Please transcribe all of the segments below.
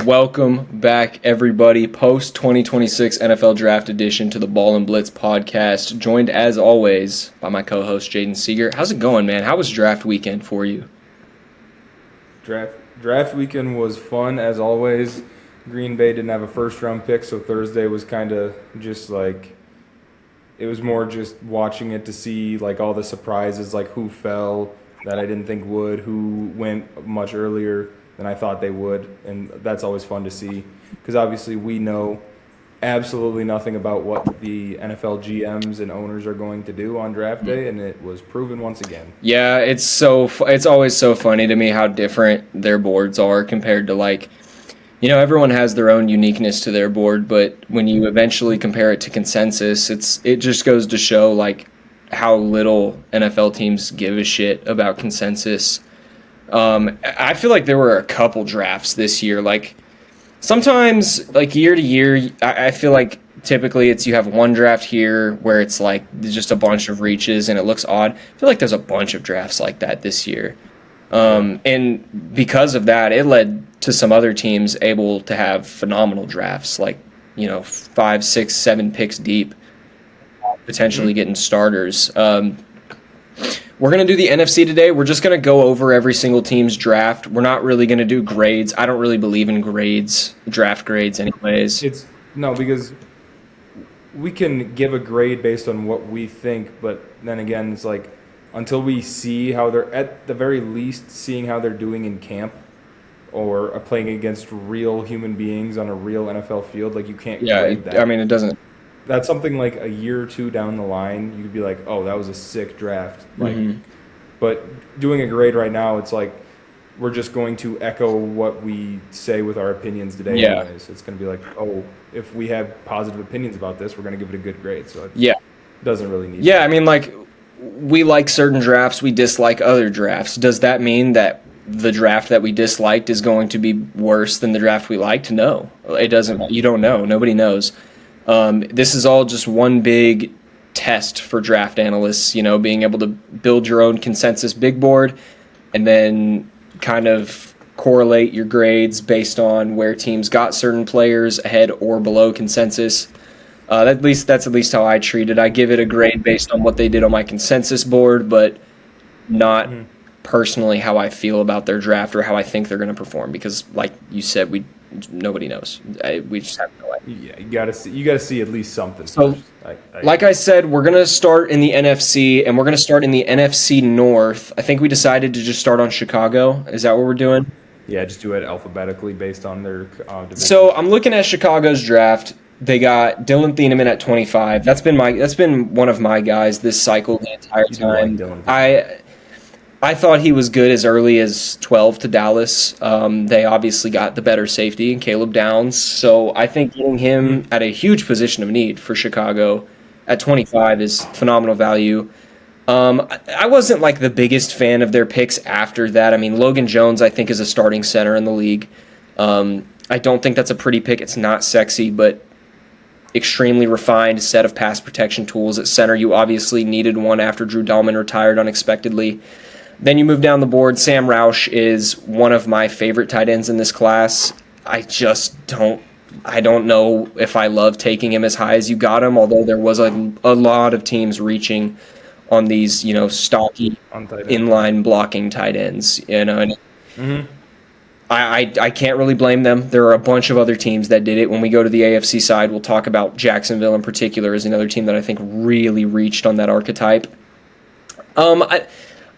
Welcome back, everybody. Post 2026 NFL Draft Edition to the Ball and Blitz podcast. Joined, as always, by my co-host, Jaden Seeger. How's it going, man? How was draft weekend for you? Draft weekend was fun, as always. Green Bay didn't have a first-round pick, so Thursday was kind of just like – it was more just watching it to see, like, all the surprises, like who fell that I didn't think would, who went much earlier than I thought they would, and that's always fun to see because obviously we know absolutely nothing about what the NFL GMs and owners are going to do on draft day, and it was proven once again. Yeah, it's always so funny to me how different their boards are compared to, like, you know, everyone has their own uniqueness to their board, but when you eventually compare it to consensus, it just goes to show, like, how little NFL teams give a shit about consensus. I feel like there were a couple drafts this year. Like, sometimes, like, year to year, I feel like typically you have one draft here where it's like just a bunch of reaches and it looks odd. I feel like there's a bunch of drafts like that this year. And because of that, it led to some other teams able to have phenomenal drafts, like, you know, 5, 6, 7 picks deep, potentially getting starters. We're going to do the NFC today. We're just going to go over every single team's draft. We're not really going to do grades. I don't really believe in grades, draft grades anyways. Because we can give a grade based on what we think, but then again, it's like until we see how they're, at the very least, seeing how they're doing in camp or playing against real human beings on a real NFL field, like you can't grade that. I mean, it doesn't. That's something like a year or two down the line, you could be like, oh, that was a sick draft. Like, But doing a grade right now, it's like we're just going to echo what we say with our opinions today. Yeah. Anyways. It's going to be like, oh, if we have positive opinions about this, we're going to give it a good grade. So it doesn't really need I mean, like, we like certain drafts, we dislike other drafts. Does that mean that the draft that we disliked is going to be worse than the draft we liked? No, it doesn't. You don't know. Nobody knows. This is all just one big test for draft analysts, you know, being able to build your own consensus big board and then kind of correlate your grades based on where teams got certain players ahead or below consensus. That's at least how I treat it. I give it a grade based on what they did on my consensus board, but not personally how I feel about their draft or how I think they're going to perform because, like you said, nobody knows. We just have no idea. Yeah, you gotta see at least something. So, like I said, we're gonna start in the NFC, and we're gonna start in the NFC North. I think we decided to just start on Chicago. Is that what we're doing? Yeah, just do it alphabetically based on their division. So I'm looking at Chicago's draft. They got Dylan Thieneman at 25. That's been one of my guys this cycle the entire time. I thought he was good as early as 12 to Dallas. They obviously got the better safety in Caleb Downs. So I think getting him at a huge position of need for Chicago at 25 is phenomenal value. I wasn't like the biggest fan of their picks after that. I mean, Logan Jones, I think, is a starting center in the league. I don't think that's a pretty pick. It's not sexy, but extremely refined set of pass protection tools. At center, you obviously needed one after Drew Dahlman retired unexpectedly. Then you move down the board. Sam Roush is one of my favorite tight ends in this class. I don't know if I love taking him as high as you got him, although there was a lot of teams reaching on these, you know, stocky inline blocking tight ends. You know, and I can't really blame them. There are a bunch of other teams that did it. When we go to the AFC side, we'll talk about Jacksonville in particular as another team that I think really reached on that archetype.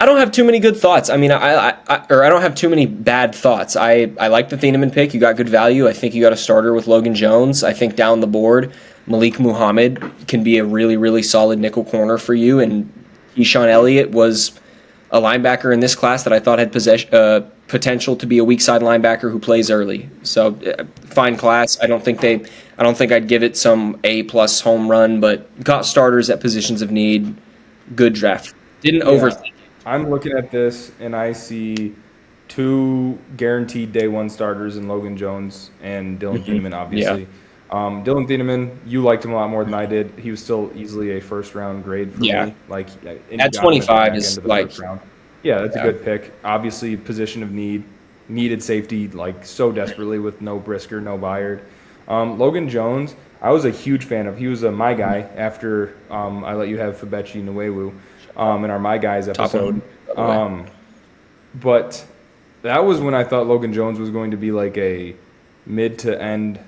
I don't have too many good thoughts. I mean, I don't have too many bad thoughts. I like the Thieneman pick. You got good value. I think you got a starter with Logan Jones. I think down the board, Malik Muhammad can be a really, really solid nickel corner for you. And Keyshawn Elliott was a linebacker in this class that I thought had potential to be a weak side linebacker who plays early. So fine class. I don't think I'd give it some A+ home run, but got starters at positions of need. Good draft. Didn't overthink. I'm looking at this, and I see 2 guaranteed day one starters in Logan Jones and Dylan Thieneman, obviously. Dylan Thieneman, you liked him a lot more than I did. He was still easily a first-round grade for me. Like at 25 is like... Yeah, that's a good pick. Obviously, position of need. needed safety like so desperately with no Brisker, no Byard. Logan Jones, I was a huge fan of. He was my guy after I let you have Fabechi Nwewu in our My Guys episode. But that was when I thought Logan Jones was going to be like a mid to end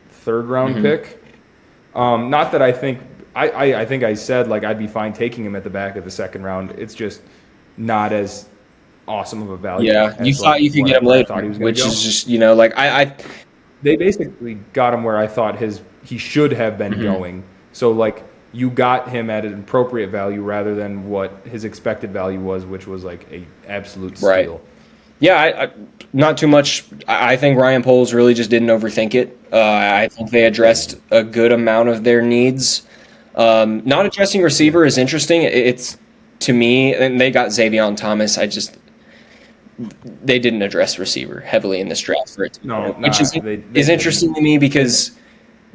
third round pick. Not that I think I think I said like I'd be fine taking him at the back of the second round. It's just not as awesome of a value. Yeah, you thought you could get him later, which is just like I they basically got him where I thought he should have been going. So like you got him at an appropriate value rather than what his expected value was, which was like a absolute steal. Right. Yeah, I not too much. I think Ryan Poles really just didn't overthink it. I think they addressed a good amount of their needs. Not addressing receiver is interesting. It's to me, and they got Xavier Thomas. They didn't address receiver heavily in this draft for it. Which is interesting to me because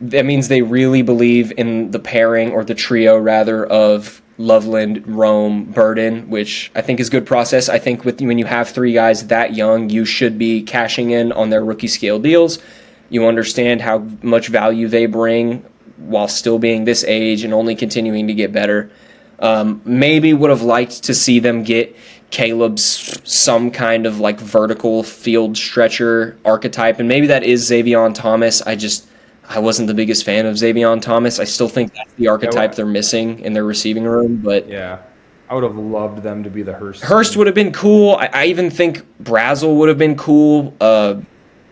that means they really believe in the pairing or the trio rather of Loveland, Rome, Burden, which I think is good process. I think when you have three guys that young, you should be cashing in on their rookie scale deals. You understand how much value they bring while still being this age and only continuing to get better. Maybe would have liked to see them get Caleb's some kind of like vertical field stretcher archetype, and maybe that is Xavier Thomas. I wasn't the biggest fan of Xavier Thomas. I still think that's the archetype they're missing in their receiving room. But yeah, I would have loved them to be the Hurst. Hurst would have been cool. I even think Brazel would have been cool.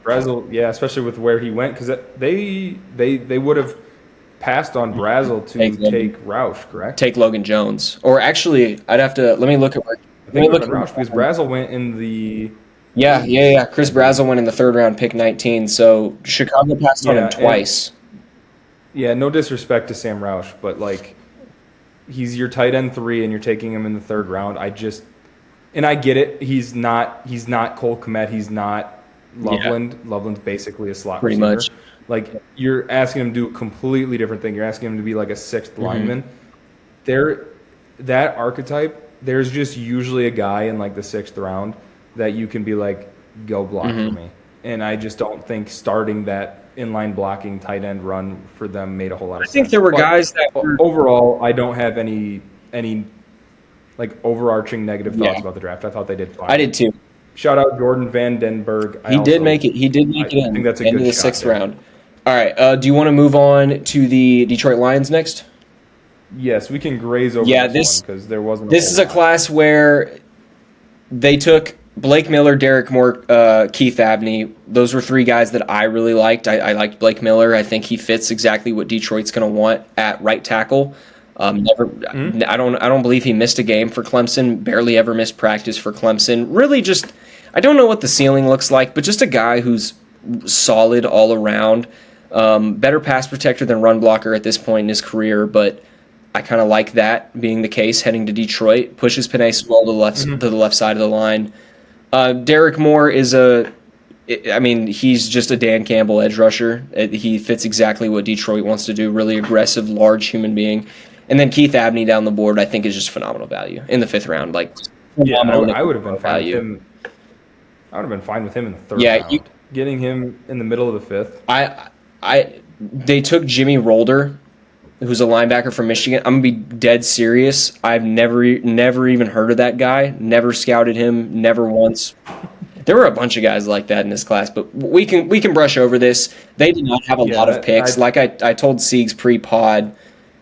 Brazel, yeah, especially with where he went, because they would have passed on Brazel to take Roush, correct? Take Logan Jones, or actually, I'd have to let me look at where. Let me look at Roush because Brazel went in the. Yeah. Chris Brazel went in the third round, pick 19. So Chicago passed on him twice. No disrespect to Sam Roush, but like he's your tight end 3 and you're taking him in the third round. I get it. He's not Cole Kmet. He's not Loveland. Yeah. Loveland's basically a slot pretty receiver. Much. Like you're asking him to do a completely different thing. You're asking him to be like a sixth lineman. That archetype. There's just usually a guy in like the 6th round that you can be like, go block for me. And I just don't think starting that inline blocking tight end run for them made a whole lot of sense. I think there were guys that were... Overall, I don't have any like overarching negative thoughts about the draft. I thought they did fine. I did too. Shout out Jordan Van Den Berg. He did make it in. I think that's a end good of the shot 6th round. All right. Do you want to move on to the Detroit Lions next? Yes, we can graze over this one because there wasn't. This is a class where they took Blake Miller, Derek Moore, Keith Abney. Those were 3 guys that I really liked. I liked Blake Miller. I think he fits exactly what Detroit's going to want at right tackle. I don't believe he missed a game for Clemson. Barely ever missed practice for Clemson. Really, just I don't know what the ceiling looks like, but just a guy who's solid all around. Better pass protector than run blocker at this point in his career, but I kind of like that being the case heading to Detroit. Pushes Penei Sewell to the left side of the line. Derek Moore he's just a Dan Campbell edge rusher. He fits exactly what Detroit wants to do, really aggressive, large human being. And then Keith Abney down the board, I think, is just phenomenal value in the 5th round. I would have been fine with him. I would have been fine with him in the 3rd round. Getting him in the middle of the 5th. They took Jimmy Rolder, who's a linebacker from Michigan. I'm going to be dead serious. I've never even heard of that guy. Never scouted him. Never once. There were a bunch of guys like that in this class, but we can brush over this. They did not have a lot of picks. Like I told Siegs pre-pod,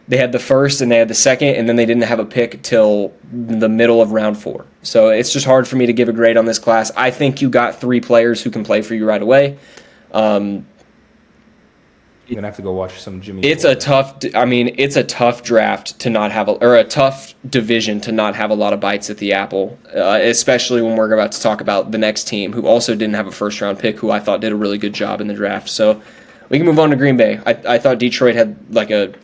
they had the 1st and they had the 2nd, and then they didn't have a pick till the middle of round 4. So it's just hard for me to give a grade on this class. I think you got 3 players who can play for you right away. You're gonna have to go watch some Jimmy. It's a tough draft to not have a tough division to not have a lot of bites at the apple, especially when we're about to talk about the next team who also didn't have a 1st round pick, who I thought did a really good job in the draft. So we can move on to Green Bay. I thought Detroit had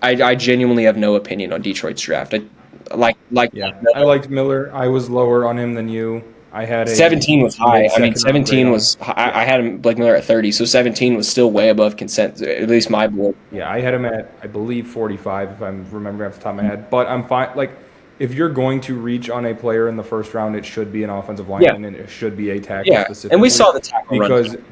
I genuinely have no opinion on Detroit's draft. I liked Miller. I was lower on him than you. I had 17 was high. 17 was I had him Blake Miller at 30, so 17 was still way above consent, at least my board. Yeah, I had him at I believe 45 if I'm remembering off the top of my head. But I'm fine. Like if you're going to reach on a player in the first round, it should be an offensive lineman and it should be a tackle specifically. And we saw the tackle because run.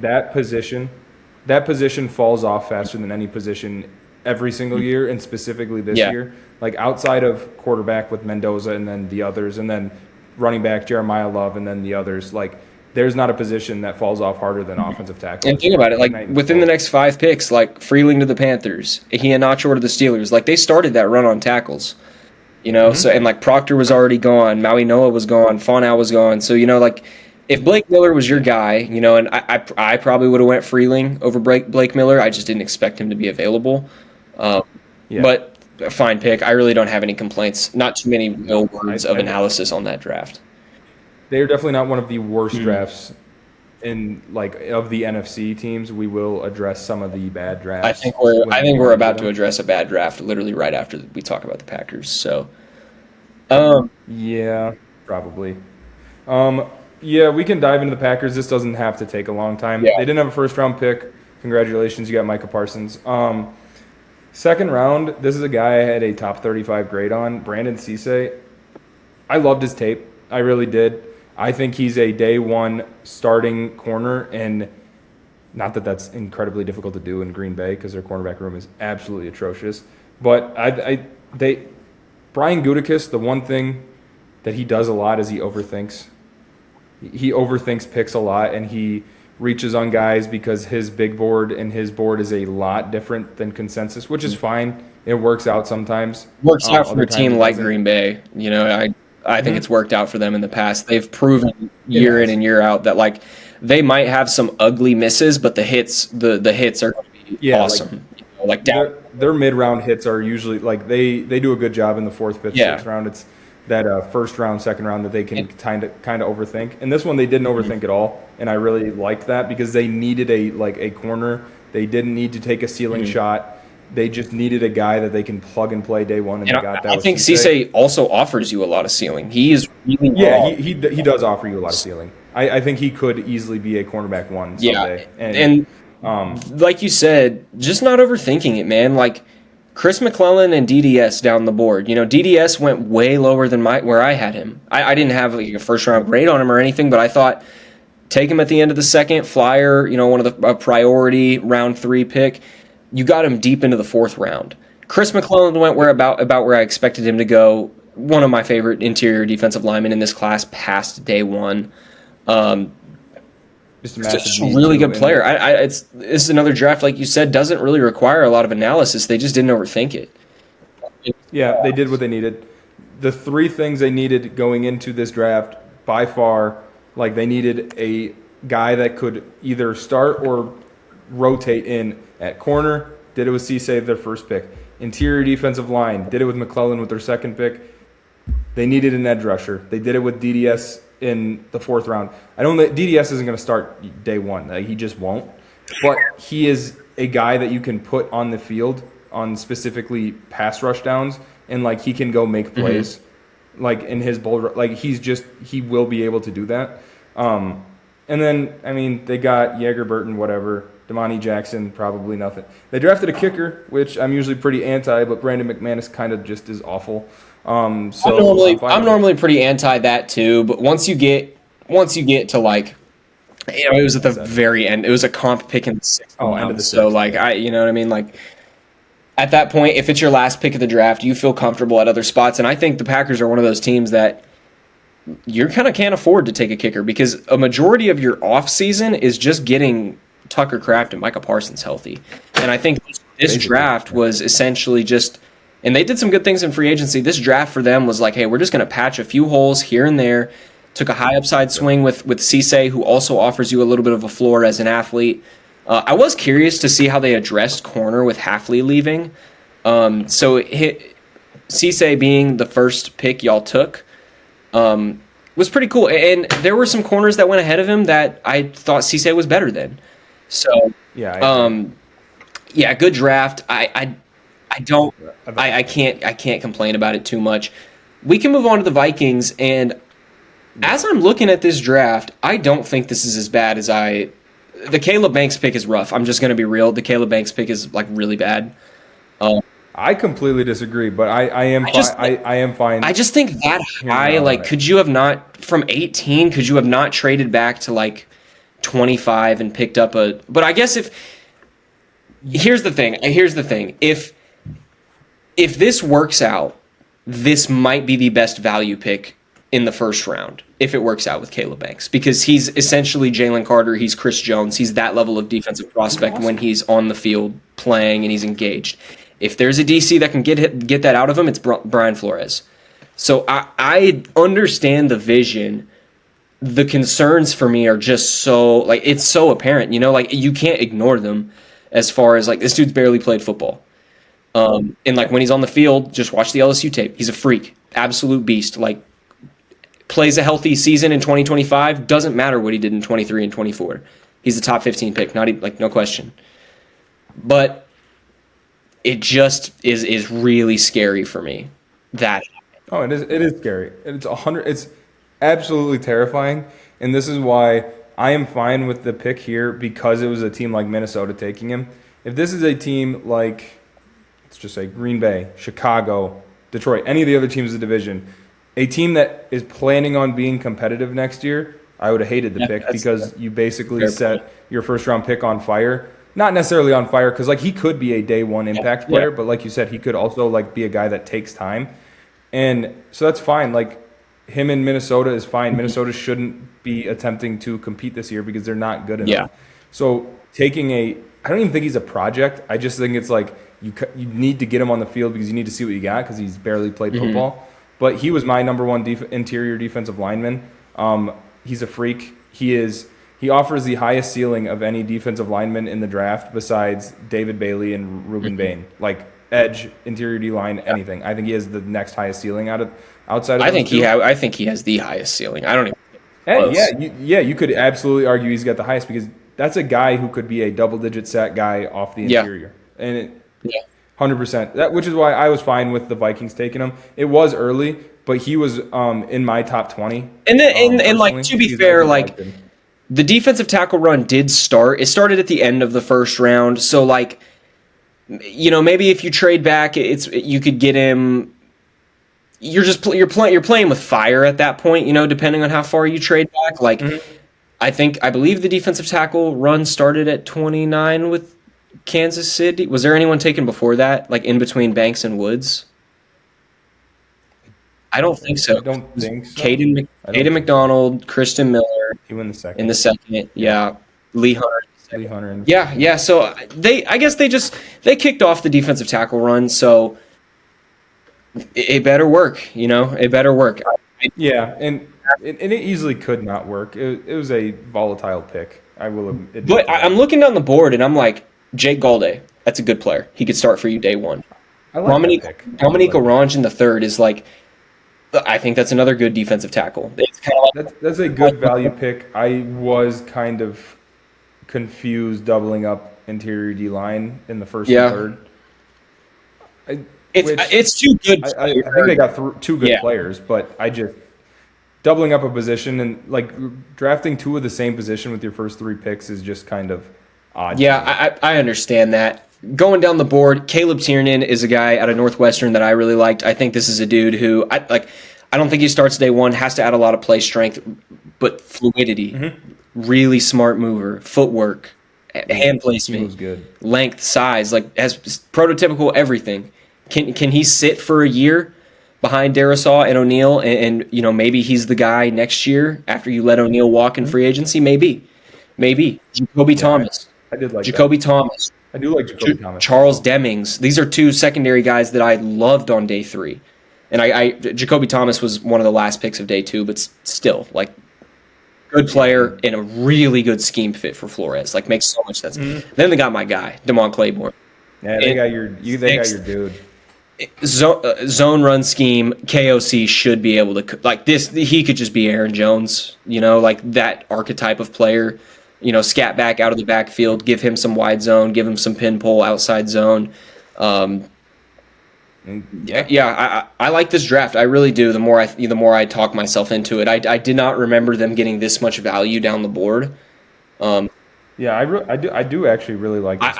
that position falls off faster than any position every single year, and specifically this year. Like outside of quarterback with Mendoza and then the others, and then running back Jeremiah Love and then the others, like there's not a position that falls off harder than offensive tackle. And think about it, like within the next 5 picks, like Freeling to the Panthers, Iheanacho to the Steelers, like they started that run on tackles. You know, so and like Proctor was already gone, Maui Noah was gone, Fonau was gone. So, you know, like if Blake Miller was your guy, you know, and I probably would have went Freeling over Blake Miller. I just didn't expect him to be available. But a fine pick. I really don't have any complaints. Not too many real words of analysis on that draft. They're definitely not one of the worst drafts in like of the NFC teams. We will address some of the bad drafts. I think we're about to address a bad draft literally right after we talk about the Packers. So, yeah, probably. Yeah, we can dive into the Packers. This doesn't have to take a long time. Yeah. They didn't have a first round pick. Congratulations, you got Micah Parsons. Second round, this is a guy I had a top 35 grade on, Brandon Cisse. I loved his tape. I really did. I think he's a day one starting corner, and not that that's incredibly difficult to do in Green Bay because their cornerback room is absolutely atrocious. But Brian Gutekunst, the one thing that he does a lot is he overthinks. He overthinks picks a lot, and he reaches on guys because his big board and his board is a lot different than consensus, which is fine. It works out sometimes. Works out for a team like Green Bay. You know, I think it's worked out for them in the past. They've proven year in and year out that like they might have some ugly misses, but the hits are going to be awesome. Like their mid-round hits are usually like they do a good job in the 4th, 5th, 6th round. It's that first round, second round that they can kind of overthink. And this one they didn't overthink at all, and I really liked that because they needed a corner. They didn't need to take a ceiling shot. They just needed a guy that they can plug and play day one, and they got that. I think Cisse also offers you a lot of ceiling. He is really he does offer you a lot of ceiling. I think he could easily be a cornerback one someday. And like you said, just not overthinking it, man. Like Chris McClellan and DDS down the board. You know, DDS went way lower than where I had him. I didn't have like a first round grade on him or anything, but I thought take him at the end of the second, flyer. You know, one of a priority round 3 pick. You got him deep into the 4th round. Chris McClellan went about where I expected him to go. One of my favorite interior defensive linemen in this class past day one. Just a really good player. It's another draft, like you said, doesn't really require a lot of analysis. They just didn't overthink it. Yeah, they did what they needed. The 3 things they needed going into this draft, by far, like they needed a guy that could either start or rotate in at corner. Did it with Cisse, their first pick. Interior defensive line. Did it with McClellan with their second pick. They needed an edge rusher. They did it with DDS in the 4th round. DDS isn't going to start day one. He just won't. But he is a guy that you can put on the field on specifically pass rush downs, and like he can go make plays. Like in his bull, like he will be able to do that. And then I mean they got Yeager Burton, whatever. Damani Jackson, probably nothing. They drafted a kicker, which I'm usually pretty anti, but Brandon McManus kind of just is awful. I'm normally pretty anti that too, but once you get to like, you know, it was at the very end. It was a comp pick in the 6th round. So like you know what I mean? Like at that point, if it's your last pick of the draft, you feel comfortable at other spots, and I think the Packers are one of those teams that you kind of can't afford to take a kicker because a majority of your off season is just getting Tucker Kraft and Micah Parsons healthy. And I think this draft was essentially just, and they did some good things in free agency. This draft for them was like, hey, we're just going to patch a few holes here and there. Took a high upside swing with Cisse, who also offers you a little bit of a floor as an athlete. I was curious to see how they addressed corner with Hafley leaving. So Cisse being the first pick y'all took was pretty cool. And there were some corners that went ahead of him that I thought Cisse was better than. So good draft. I can't complain about it too much. We can move on to the Vikings, and as I'm looking at this draft, I don't think this is as bad as the Caleb Banks pick is rough. I'm just going to be real. The Caleb Banks pick is like really bad. I I completely disagree, but I am I fine. just I am fine. I just think that hearing high, you out on like, it. could you have not from 18? Could you have not traded back to like 25 and picked up a? But I guess if here's the thing. Here's the thing. If this works out, this might be the best value pick in the first round if it works out with Caleb Banks because he's essentially Jalen Carter. He's Chris Jones. He's that level of defensive prospect when he's on the field playing and he's engaged. If there's a DC that can get that out of him, it's Brian Flores. So I understand the vision. The concerns for me are just so like it's so apparent, like you can't ignore them as far as like this dude's barely played football. And like when he's on the field, just watch the LSU tape. He's a freak, absolute beast. Like plays a healthy season in 2025. Doesn't matter what he did in 23 and 24. He's the top 15 pick, like no question. But it just is really scary for me. That it is scary. It's absolutely terrifying, and this is why I am fine with the pick here because it was a team like Minnesota taking him. If this is a team like, let's just say Green Bay, Chicago, Detroit, any of the other teams in the division, a team that is planning on being competitive next year, I would have hated the pick because you basically set your first round pick on fire. Not necessarily on fire because like he could be a day one impact player, but like you said, he could also like be a guy that takes time. And so that's fine. Like him in Minnesota is fine. Minnesota shouldn't be attempting to compete this year because they're not good enough. Yeah. So I don't even think he's a project. I just think it's like you need to get him on the field because you need to see what you got because he's barely played football. But he was my number one interior defensive lineman. He's a freak. He offers the highest ceiling of any defensive lineman in the draft besides David Bailey and Ruben Bain. Like edge, interior D line, anything. I think he has the next highest ceiling outside of I those think two. I think he has the highest ceiling. I don't even. Hey, you could absolutely argue he's got the highest because that's a guy who could be a double-digit sack guy off the interior. And 100%. That, which is why I was fine with the Vikings taking him. It was early, but he was in my top 20. And like to be fair, like the defensive tackle run did start. It started at the end of the first round, so like maybe if you trade back, you could get him. You're playing with fire at that point, depending on how far you trade back. Like I believe the defensive tackle run started at 29 with Kansas City. Was there anyone taken before that, like in between Banks and Woods? I don't think so. I don't think so. Caden McDonald, Kristen Miller. He went in the second. Yeah. Lee Hunter. Lee Hunter. Yeah. So I guess they kicked off the defensive tackle run. So it better work. It better work. And it easily could not work. It was a volatile pick. I will admit. But I'm looking down the board and I'm like, Jake Galde, that's a good player. He could start for you day one. I like Dominique Orange in the third is like, I think that's another good defensive tackle. It's kind of like that's a good value pick. I was kind of confused doubling up interior D line in the first and third. It's too good. I think they got two good players, but I just doubling up a position and like drafting two of the same position with your first three picks is just kind of odd. Yeah, I understand that. Going down the board, Caleb Tiernan is a guy out of Northwestern that I really liked. I think this is a dude who I don't think he starts day one, has to add a lot of play strength, but fluidity, really smart mover, footwork, hand placement, good. Length, size, like has prototypical everything. Can he sit for a year behind Darisaw and O'Neal and maybe he's the guy next year after you let O'Neal walk in free agency? Maybe. Jacoby Thomas. I did like Jacoby Thomas. I do like Jacoby Thomas. Charles Demings. These are two secondary guys that I loved on day three. And Jacoby Thomas was one of the last picks of day two, but still, like, good player and a really good scheme fit for Flores. Like, makes so much sense. Then they got my guy, Damon Claiborne. Yeah, they got your dude. Zone run scheme, KOC should be able to, like this, he could just be Aaron Jones, like that archetype of player, scat back out of the backfield, give him some wide zone, give him some pin pull outside zone. I like this draft. I really do. The more I talk myself into it, I did not remember them getting this much value down the board. I do actually really like this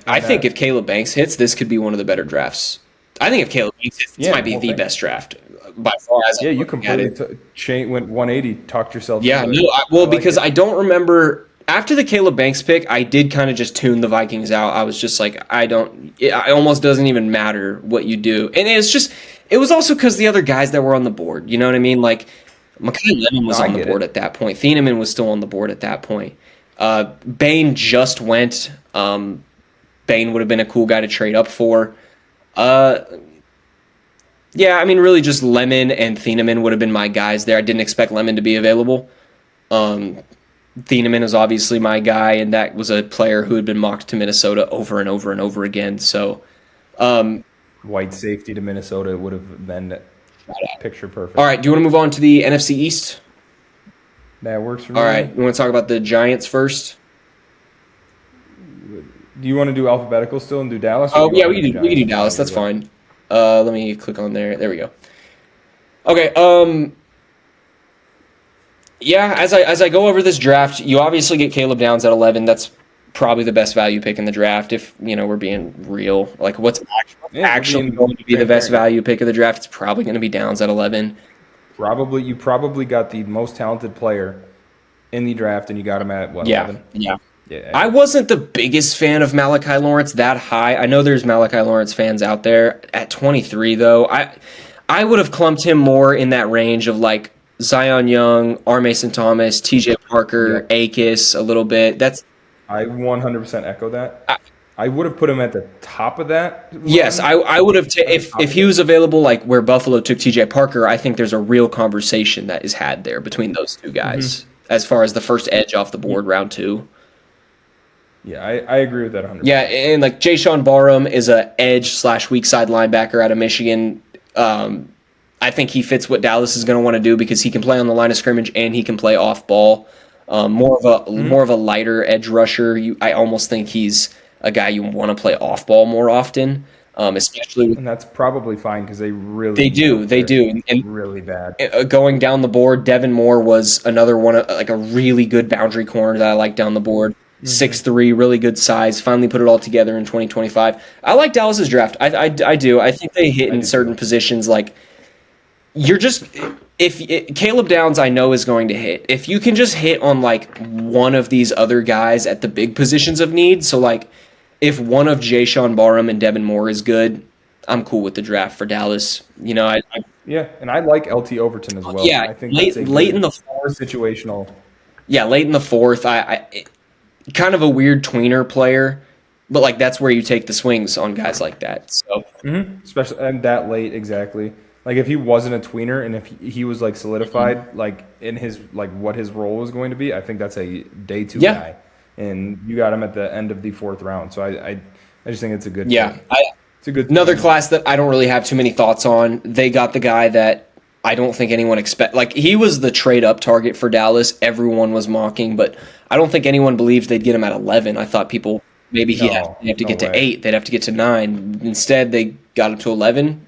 I think if Caleb Banks hits, this could be one of the better drafts I think if Caleb Banks hits, this might be the best draft by far. As Yeah, I'm you looking at it. completely went 180, talked yourself Yeah, into it. no, I like because it. I don't remember after the Caleb Banks pick, I did kind of just tune the Vikings out. I was just like, it almost doesn't even matter what you do. And it was also because the other guys that were on the board, you know what I mean? Like, Mekhi Lemon No, was I on the get board it. at that point. Thieneman was still on the board at that point. Bain just went. Bain would have been a cool guy to trade up for. Uh, yeah, I mean, really just Lemon and Thieneman would have been my guys there. I didn't expect Lemon to be available. Um, Thieneman is obviously my guy, and that was a player who had been mocked to Minnesota over and over and over again. So, White safety to Minnesota would have been picture perfect. all right, do you want to move on to the NFC East? That works for me. All right, you want to talk about the Giants first? Do you want to do alphabetical still and do Dallas? Oh yeah, we can do Dallas. That's fine. Let me click on there. There we go. Okay. Yeah, as I go over this draft, you obviously get Caleb Downs at 11. That's probably the best value pick in the draft. If we're being real, like what's actually going to be the best value pick of the draft? It's probably going to be Downs at 11. You probably got the most talented player in the draft, and you got him at what? 11? Yeah. I wasn't the biggest fan of Malachi Lawrence that high. I know there's Malachi Lawrence fans out there. At 23, though, I would have clumped him more in that range of like Zion Young, R. Mason Thomas, T.J. Parker, Akis a little bit. I 100% echo that. I would have put him at the top of that. Yes, I would have. If he was available, like where Buffalo took T.J. Parker, I think there's a real conversation that is had there between those two guys as far as the first edge off the board, round 2. Yeah, I agree with that 100%. Yeah, and like Jayshon Barham is a edge/weak side linebacker out of Michigan. I think he fits what Dallas is going to want to do because he can play on the line of scrimmage and he can play off ball. More of a lighter edge rusher. I almost think he's a guy you want to play off ball more often, especially. And that's probably fine because they do, and really bad. Going down the board, Devin Moore was another one, like a really good boundary corner that I like down the board. 6'3", really good size. Finally put it all together in 2025. I like Dallas's draft. I do. I think they hit in certain positions. Like Caleb Downs, I know is going to hit. If you can just hit on like one of these other guys at the big positions of need. So like if one of Jayshon Barham and Devin Moore is good, I'm cool with the draft for Dallas. And I like LT Overton as well. Yeah, I think late in the fourth situational. Yeah, late in the fourth. I kind of a weird tweener player, but like that's where you take the swings on guys like that. So especially and that late, exactly. Like if he wasn't a tweener and if he was like solidified, like in his like what his role was going to be, I think that's a day 2 guy. And you got him at the end of the 4th round. So I just think it's a good pick. It's a good another class that I don't really have too many thoughts on. They got the guy that I don't think anyone expect. Like he was the trade up target for Dallas. Everyone was mocking, but I don't think anyone believed they'd get him at 11. I thought people maybe he'd have to get to 8. They'd have to get to 9. Instead, they got him to 11,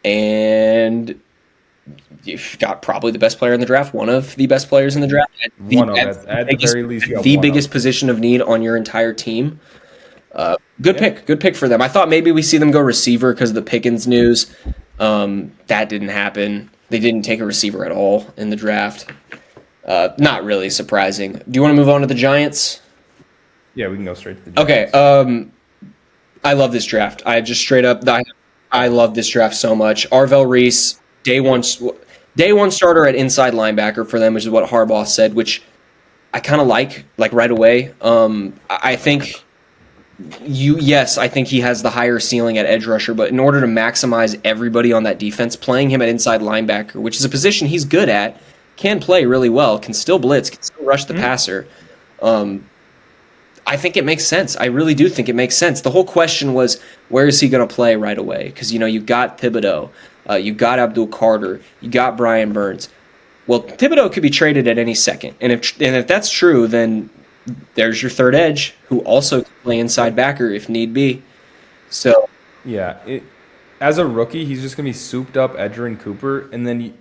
and you got probably the best player in the draft. One of the best players in the draft. At the very least, the biggest position of need on your entire team. Good pick for them. I thought maybe we see them go receiver because of the Pickens news. That didn't happen. They didn't take a receiver at all in the draft. Not really surprising. Do you want to move on to the Giants? Yeah, we can go straight to the Giants. Okay. I love this draft. I just straight up, I love this draft so much. Arvell Reese, day one starter at inside linebacker for them, which is what Harbaugh said, which I kind of like right away. I think I think he has the higher ceiling at edge rusher, but in order to maximize everybody on that defense, playing him at inside linebacker, which is a position he's good at, can play really well, can still blitz, can still rush the passer. I think it makes sense. I really do think it makes sense. The whole question was, where is he going to play right away? Because, you got Thibodeau, you got Abdul Carter, you got Brian Burns. Well, Thibodeau could be traded at any second. And if that's true, then there's your third edge who also can play inside backer if need be. So yeah, as a rookie, he's just going to be souped up Edgerrin Cooper. And then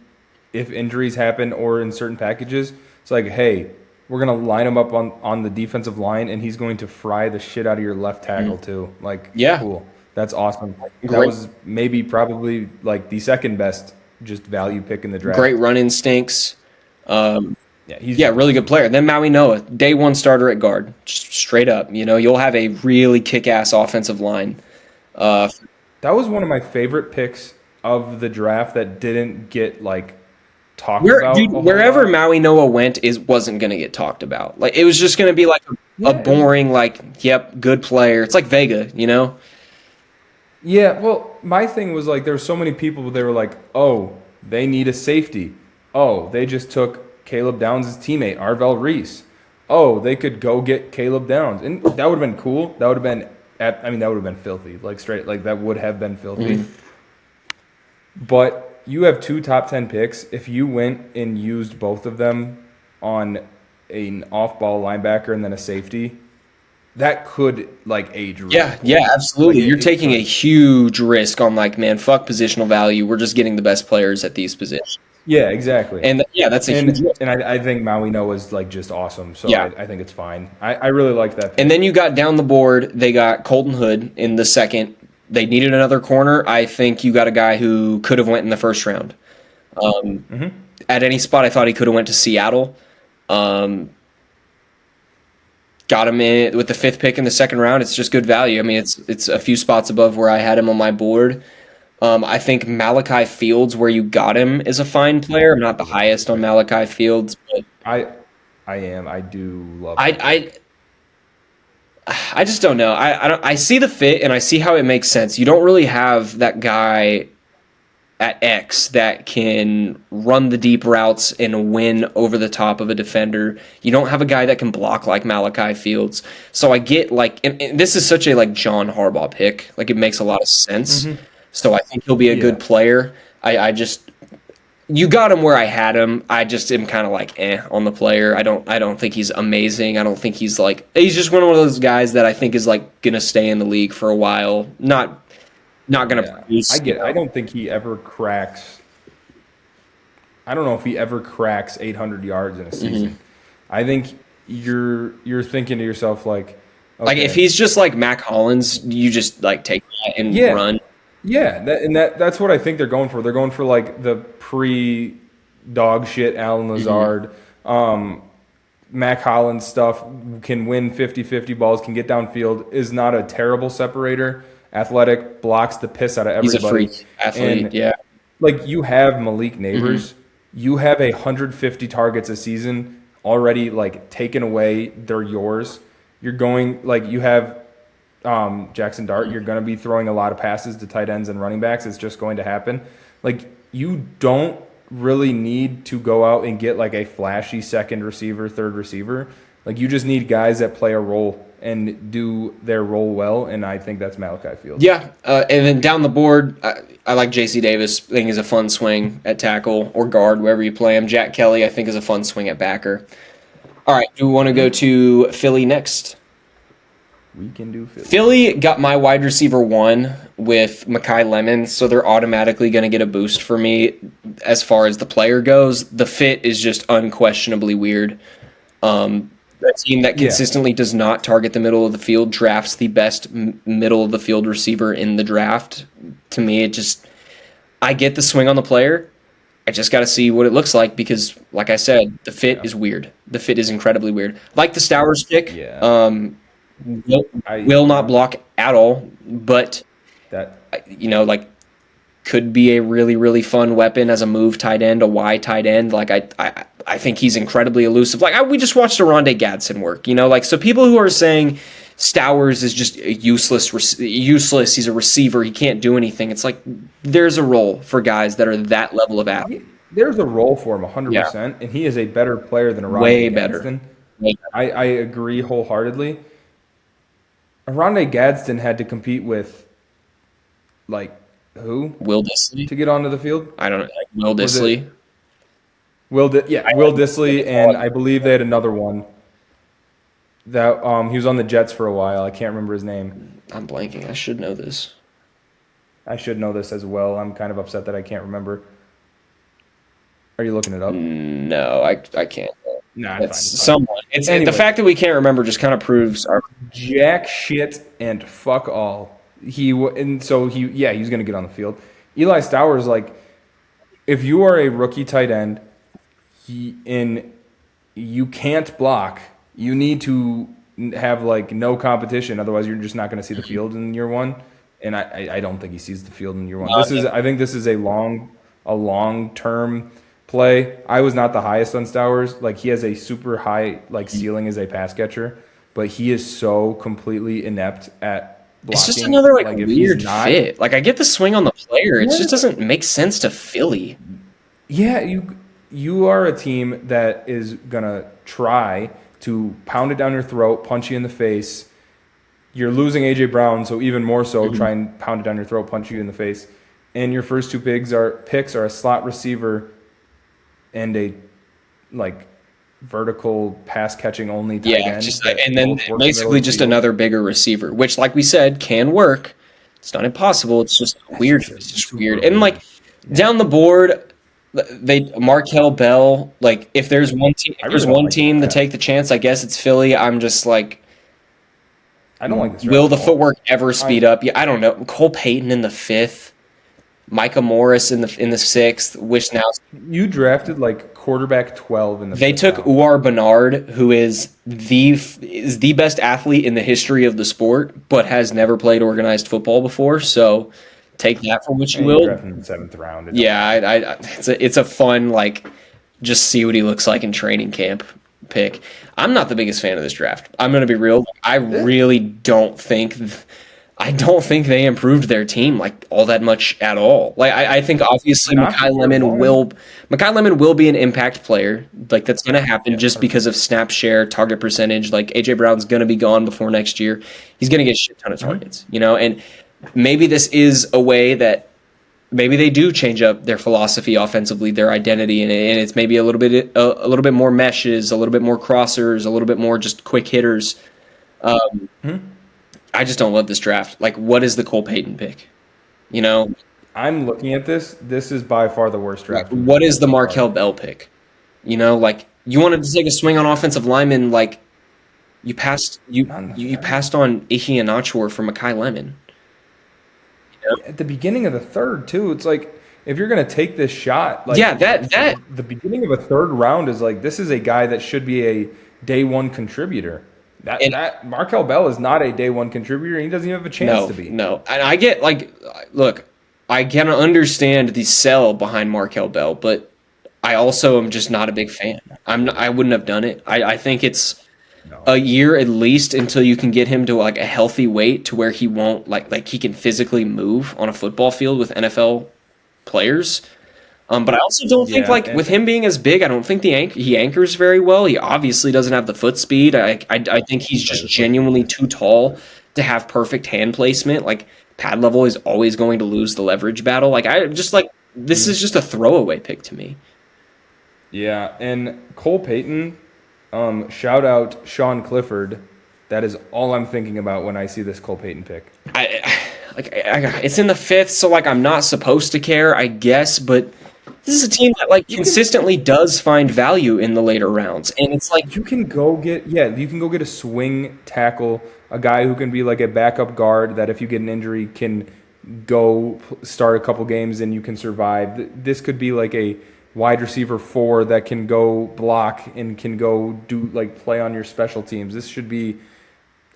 if injuries happen or in certain packages, it's like, hey, we're going to line him up on the defensive line, and he's going to fry the shit out of your left tackle too. Like, cool. That's awesome. That Great, was maybe probably like the second best just value pick in the great draft. run instincts. Um, Yeah, he's yeah, just really good awesome. player. Then Maui Noah, day one starter at guard, just straight up. You'll have a really kick-ass offensive line. Uh, That was one of my favorite picks of the draft that didn't get like talked dude, about a whole wherever lot. Maui Noah went wasn't gonna get talked about. Like it was just gonna be like a Yeah, boring, like, yep, good player. It's like Vega. yeah. Well, my thing was like there were so many people. They were like, oh, they need a safety. Oh, they just took Caleb Downs' teammate Arvell Reese. Oh, they could go get Caleb Downs, and that would have been cool. That would have been, I mean, that would have been filthy. Like straight, like that would have been filthy. Mhm. But you have two top 10 picks. If you went and used both of them on an off ball linebacker and then a safety, that could like age really Yeah, poorly. yeah, Like absolutely. You're it taking a could. huge risk on like, man, fuck positional value. We're just getting the best players at these positions. Yeah, exactly. And yeah, that's a huge And risk. and I think Maui Noah is like just awesome. So Yeah. I think it's fine. I really like that And pick. then you got down the board, they got Colton Hood in the second. They needed another corner. I think you got a guy who could have went in the first round. Um, at any spot, I thought he could have went to Seattle. Um, got him in with the fifth pick in the second round. It's just good value. I mean, it's a few spots above where I had him on my board. I think Malachi Fields, where you got him, is a fine player. I'm not the highest on Malachi Fields, but I I am. I do love that I pick. I just don't know. I see the fit and I see how it makes sense. You don't really have that guy at X that can run the deep routes and win over the top of a defender. You don't have a guy that can block like Malachi Fields. So I get like, and this is such a like John Harbaugh pick. Like it makes a lot of sense. So I think he'll be a good Yeah. player. I just you got him where I had him. I just am kind of like on the player. I don't think he's amazing. I don't think he's just one of those guys that I think is like gonna stay in the league for a while. Not gonna Yeah. I produce. get it. I don't think he ever cracks. I don't know if he ever cracks 800 yards in a Mhm. season. I think you're thinking to yourself like, Like if okay, he's just like Mac Hollins, you just like take that and yeah, run. yeah, that's what I think they're going for. They're going for like the pre dog shit Alan Mhm. Lazard, Mac Hollins stuff. Can win 50-50 balls, can get downfield, is not a terrible separator. Athletic, blocks the piss out of He's a everybody, freak athlete. and Yeah. like you have Malik hmm Neighbors, you have 150 targets a season already like taken away. They're yours. You're going like you have Jackson Dart. You're going to be throwing a lot of passes to tight ends and running backs. It's just going to happen. Like you don't really need to go out and get like a flashy second receiver, third receiver. Like you just need guys that play a role and do their role well. And I think that's Malachi Fields. Yeah. And then down the board, I like J.C. Davis. I think is a fun swing at tackle or guard, wherever you play him. Jack Kelly, I think, is a fun swing at backer. All right. Do we want to go to Philly next? We can do Philly. Philly got my wide receiver one with Mekhi Lemon, so they're automatically going to get a boost for me as far as the player goes. The fit is just unquestionably weird. A team that Yeah. consistently does not target the middle of the field drafts the best middle of the field receiver in the draft. To me, I get the swing on the player. I just got to see what it looks like because, like I said, the fit Yeah. is weird. The fit is incredibly weird. Like the Stowers pick, Yeah. will, will not block at all, but That like could be a really really fun weapon as a move tight end, a Y tight end. Like I think he's incredibly elusive. Like we just watched Aronde Gadsden work. Like so people who are saying Stowers is just a useless. He's a receiver. He can't do anything. It's like there's a role for guys that are that level of athlete. there's a role for him Yeah, 100%, and he is a better player than way Aronde better. Gadsden. I agree wholeheartedly. Aronde Gadsden had to compete with like who Will Disley. to get onto the field? I don't know. Like Will Was it Disley. Will Disley, and I believe they had another one that he was on the Jets for a while. I can't remember his name. I'm blanking. I should know this. I should know this as well. I'm kind of upset that I can't remember. Are you looking it up? No, I can't. Nah, It's it's fine. someone. It's the Anyway, fact that we can't remember just kind of proves our. jack shit and fuck all. He's going to get on the field. Eli Stowers, like, if you are a rookie tight end, you can't block. You need to have like no competition, otherwise you're just not going to see the field in year one. And I don't think he sees the field in year one. I think this is a long term play. I was not the highest on Stowers. Like, he has a super high like ceiling as a pass catcher, but he is so completely inept at blocking. It's just another weird fit. Like, I get the swing on the player. It just doesn't make sense to Philly. Yeah, you are a team that is gonna try to pound it down your throat, punch you in the face. You're losing A.J. Brown, so even more so, try and pound it down your throat, punch you in the face. And your first two picks are a slot receiver and a like vertical pass catching only tight end. And then basically just another bigger receiver, which, like we said, can work. It's not impossible. It's just weird. It's just weird. And like down the board, Markel Bell. Like, if there's one team to take the chance, I guess it's Philly. I'm just like, I don't like this. Will the footwork ever speed up? Yeah, I don't know. Cole Payton in the 5th, Micah Morris in the 6th. Which now you drafted like quarterback 12 in the. They took Uar Bernard, who is the best athlete in the history of the sport, but has never played organized football before. So take that for what you will. Drafted in the 7th round. Yeah, it's a fun, like, just see what he looks like in training camp pick. I'm not the biggest fan of this draft. I'm going to be real. I really don't think they improved their team like all that much at all. Like, I think obviously Makai Lemon will be an impact player. Like, that's going to happen just because of snap share, target percentage. Like, A.J. Brown's going to be gone before next year. He's going to get a shit ton of targets, and maybe this is a way that maybe they do change up their philosophy offensively, their identity, and it's maybe a little bit more meshes, a little bit more crossers, a little bit more just quick hitters. I just don't love this draft. Like, what is the Cole Payton pick? I'm looking at this. This is by far the worst draft. What is the Markel Bell pick? Like, you wanted to take a swing on offensive linemen, like you passed on Ihi Anachor for Makai Lemon. At the beginning of the 3rd, too, it's like, if you're going to take this shot, like, the beginning of a 3rd round is like, this is a guy that should be a day one contributor. That Markel Bell is not a day one contributor, and he doesn't even have a chance to be. No, and I get, like, look, I can understand the sell behind Markel Bell, but I also am just not a big fan. I wouldn't have done it. I think it's a year at least until you can get him to like a healthy weight to where he won't like he can physically move on a football field with NFL players. But I also don't think with him being as big, I don't think he anchors very well. He obviously doesn't have the foot speed. I think he's just genuinely too tall to have perfect hand placement. Like, pad level is always going to lose the leverage battle. Like, this is just a throwaway pick to me. Yeah, and Cole Payton. Shout out Sean Clifford. That is all I'm thinking about when I see this Cole Payton pick. It's in the 5th, so like I'm not supposed to care, I guess. But this is a team that like consistently does find value in the later rounds, and it's like you can go get a swing tackle, a guy who can be like a backup guard that if you get an injury can go start a couple games and you can survive. This could be like a wide receiver 4 that can go block and can go do like play on your special teams. This should be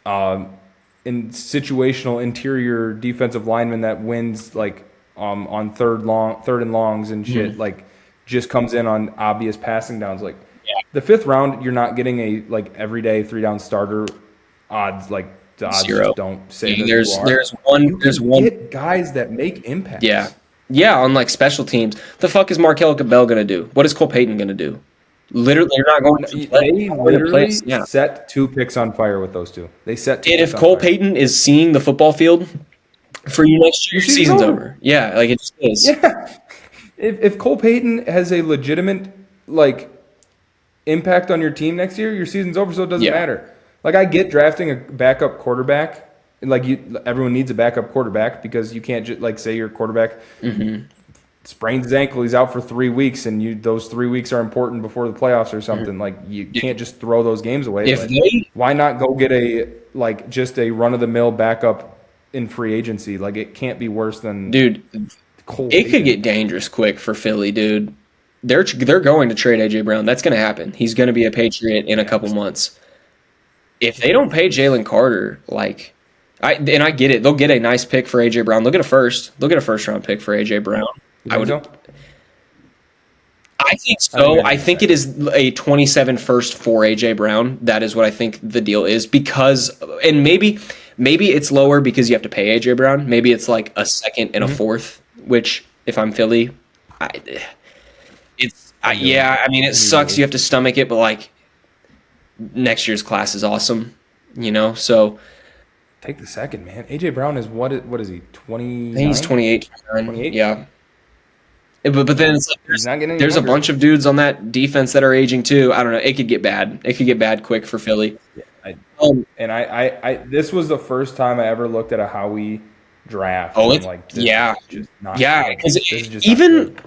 in situational interior defensive lineman that wins like on third and longs and shit. Like, just comes in on obvious passing downs. Like, the 5th round, you're not getting a like everyday 3-down starter odds. Like, the odds just don't say that there's one get guys that make impacts. Yeah, on like special teams. The fuck is Markel Bell going to do? What is Cole Payton going to do? Literally, you're not going to play. They literally set 2 picks on fire with those 2. They set 2 and picks if Cole on fire. Payton is seeing the football field for you next year, your season's over. Yeah, like it just is. Yeah. If Cole Payton has a legitimate like impact on your team next year, your season's over, so it doesn't matter. Like, I get drafting a backup quarterback. Like, everyone needs a backup quarterback because you can't just, like, say your quarterback sprains his ankle, he's out for 3 weeks, and those 3 weeks are important before the playoffs or something. Like, you can't just throw those games away. Why not go get just a run-of-the-mill backup in free agency. Like it can't be worse than Dude, Cole. it could Beaton. get dangerous quick for Philly, dude. They're going to trade AJ Brown. That's going to happen. He's going to be a Patriot in a couple months. If they don't pay Jalen Carter, like, I get it, they'll get a nice pick for AJ Brown. They'll get a first round pick for AJ Brown. You think so? I think so. I think it is a 27 first for AJ Brown. That is what I think the deal is, because, and maybe it's lower because you have to pay AJ Brown. Maybe it's like a second and a fourth, which if I'm Philly, it sucks. You have to stomach it, but like next year's class is awesome, so. Take the second, man. AJ Brown is what is he? 20? I think he's 28, 29. Yeah. But then it's like there's a bunch of dudes on that defense that are aging too. I don't know. It could get bad. It could get bad quick for Philly. Yeah, this was the first time I ever looked at a Howie draft. Because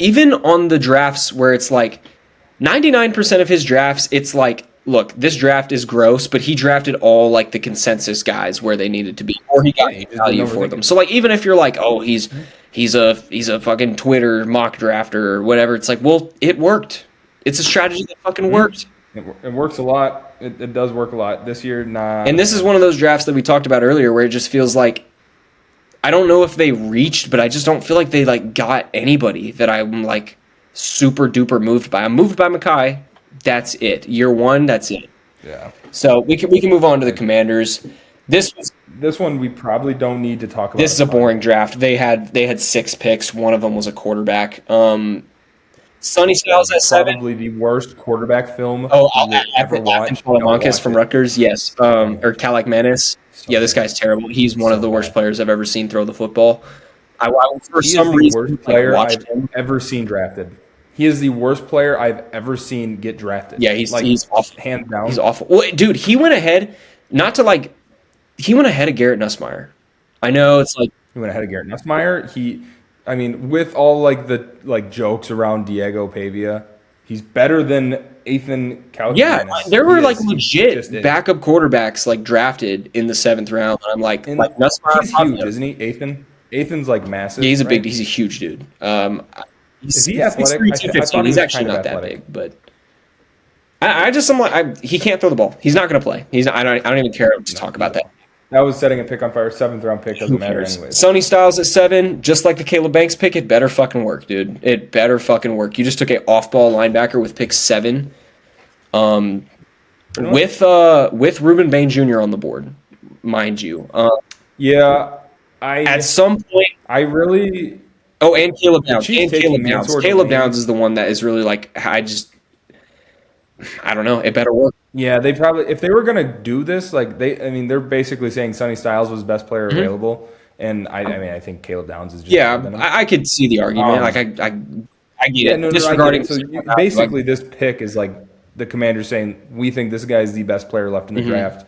even on the drafts where it's like 99% of his drafts, it's like, look, this draft is gross, but he drafted all like the consensus guys where they needed to be, or he got value for them. So like, even if you're like, oh, he's a fucking Twitter mock drafter or whatever, it's like, well, it worked. It's a strategy that fucking worked. It works a lot. It does work a lot this year. Nah. And this is one of those drafts that we talked about earlier where it just feels like, I don't know if they reached, but I just don't feel like they like got anybody that I'm like super duper moved by. I'm moved by Mekhi. That's it. Year one, that's it. Yeah. So we can move on to the Commanders. This one we probably don't need to talk about. This is a boring draft. They had 6 picks. One of them was a quarterback. Sonny Styles at 7. Probably the worst quarterback film. Oh, after Kalamakis from Rutgers, yes. Or Kalakmanis. Yeah, this guy's terrible. He's one of the worst players I've ever seen throw the football. For some reason, worst player I've ever seen drafted. He is the worst player I've ever seen get drafted. Yeah, he's awful. Hands down. He's awful. Well, dude, he went ahead of Garrett Nussmeier. I know it's like he went ahead of Garrett Nussmeier. With all like the jokes around Diego Pavia, he's better than Ethan Kalakmanis. Yeah, there were legit backup quarterbacks like drafted in the 7th round. And I'm like Nussmeier. He's huge, isn't he? Ethan's like massive. Yeah, he's a huge dude. Is he athletic? He's actually not that big, but he can't throw the ball. He's not going to play. I don't even care to talk about that. That was setting a pick on fire. 7th round pick doesn't matter anyways. Sonny Styles at 7, just like the Caleb Banks pick. It better fucking work, dude. It better fucking work. You just took a off-ball linebacker with pick 7, with Reuben Bain Jr. on the board, mind you. At some point, I really. Oh, and Caleb Downs. Caleb Downs is the one that is really like, I don't know. It better work. Yeah, they probably, if they were going to do this, they're basically saying Sonny Styles was the best player available. And I think Caleb Downs is just. Yeah, I could see the argument. I get it. Disregarding. So basically, this pick is like the Commanders saying, we think this guy is the best player left in the draft.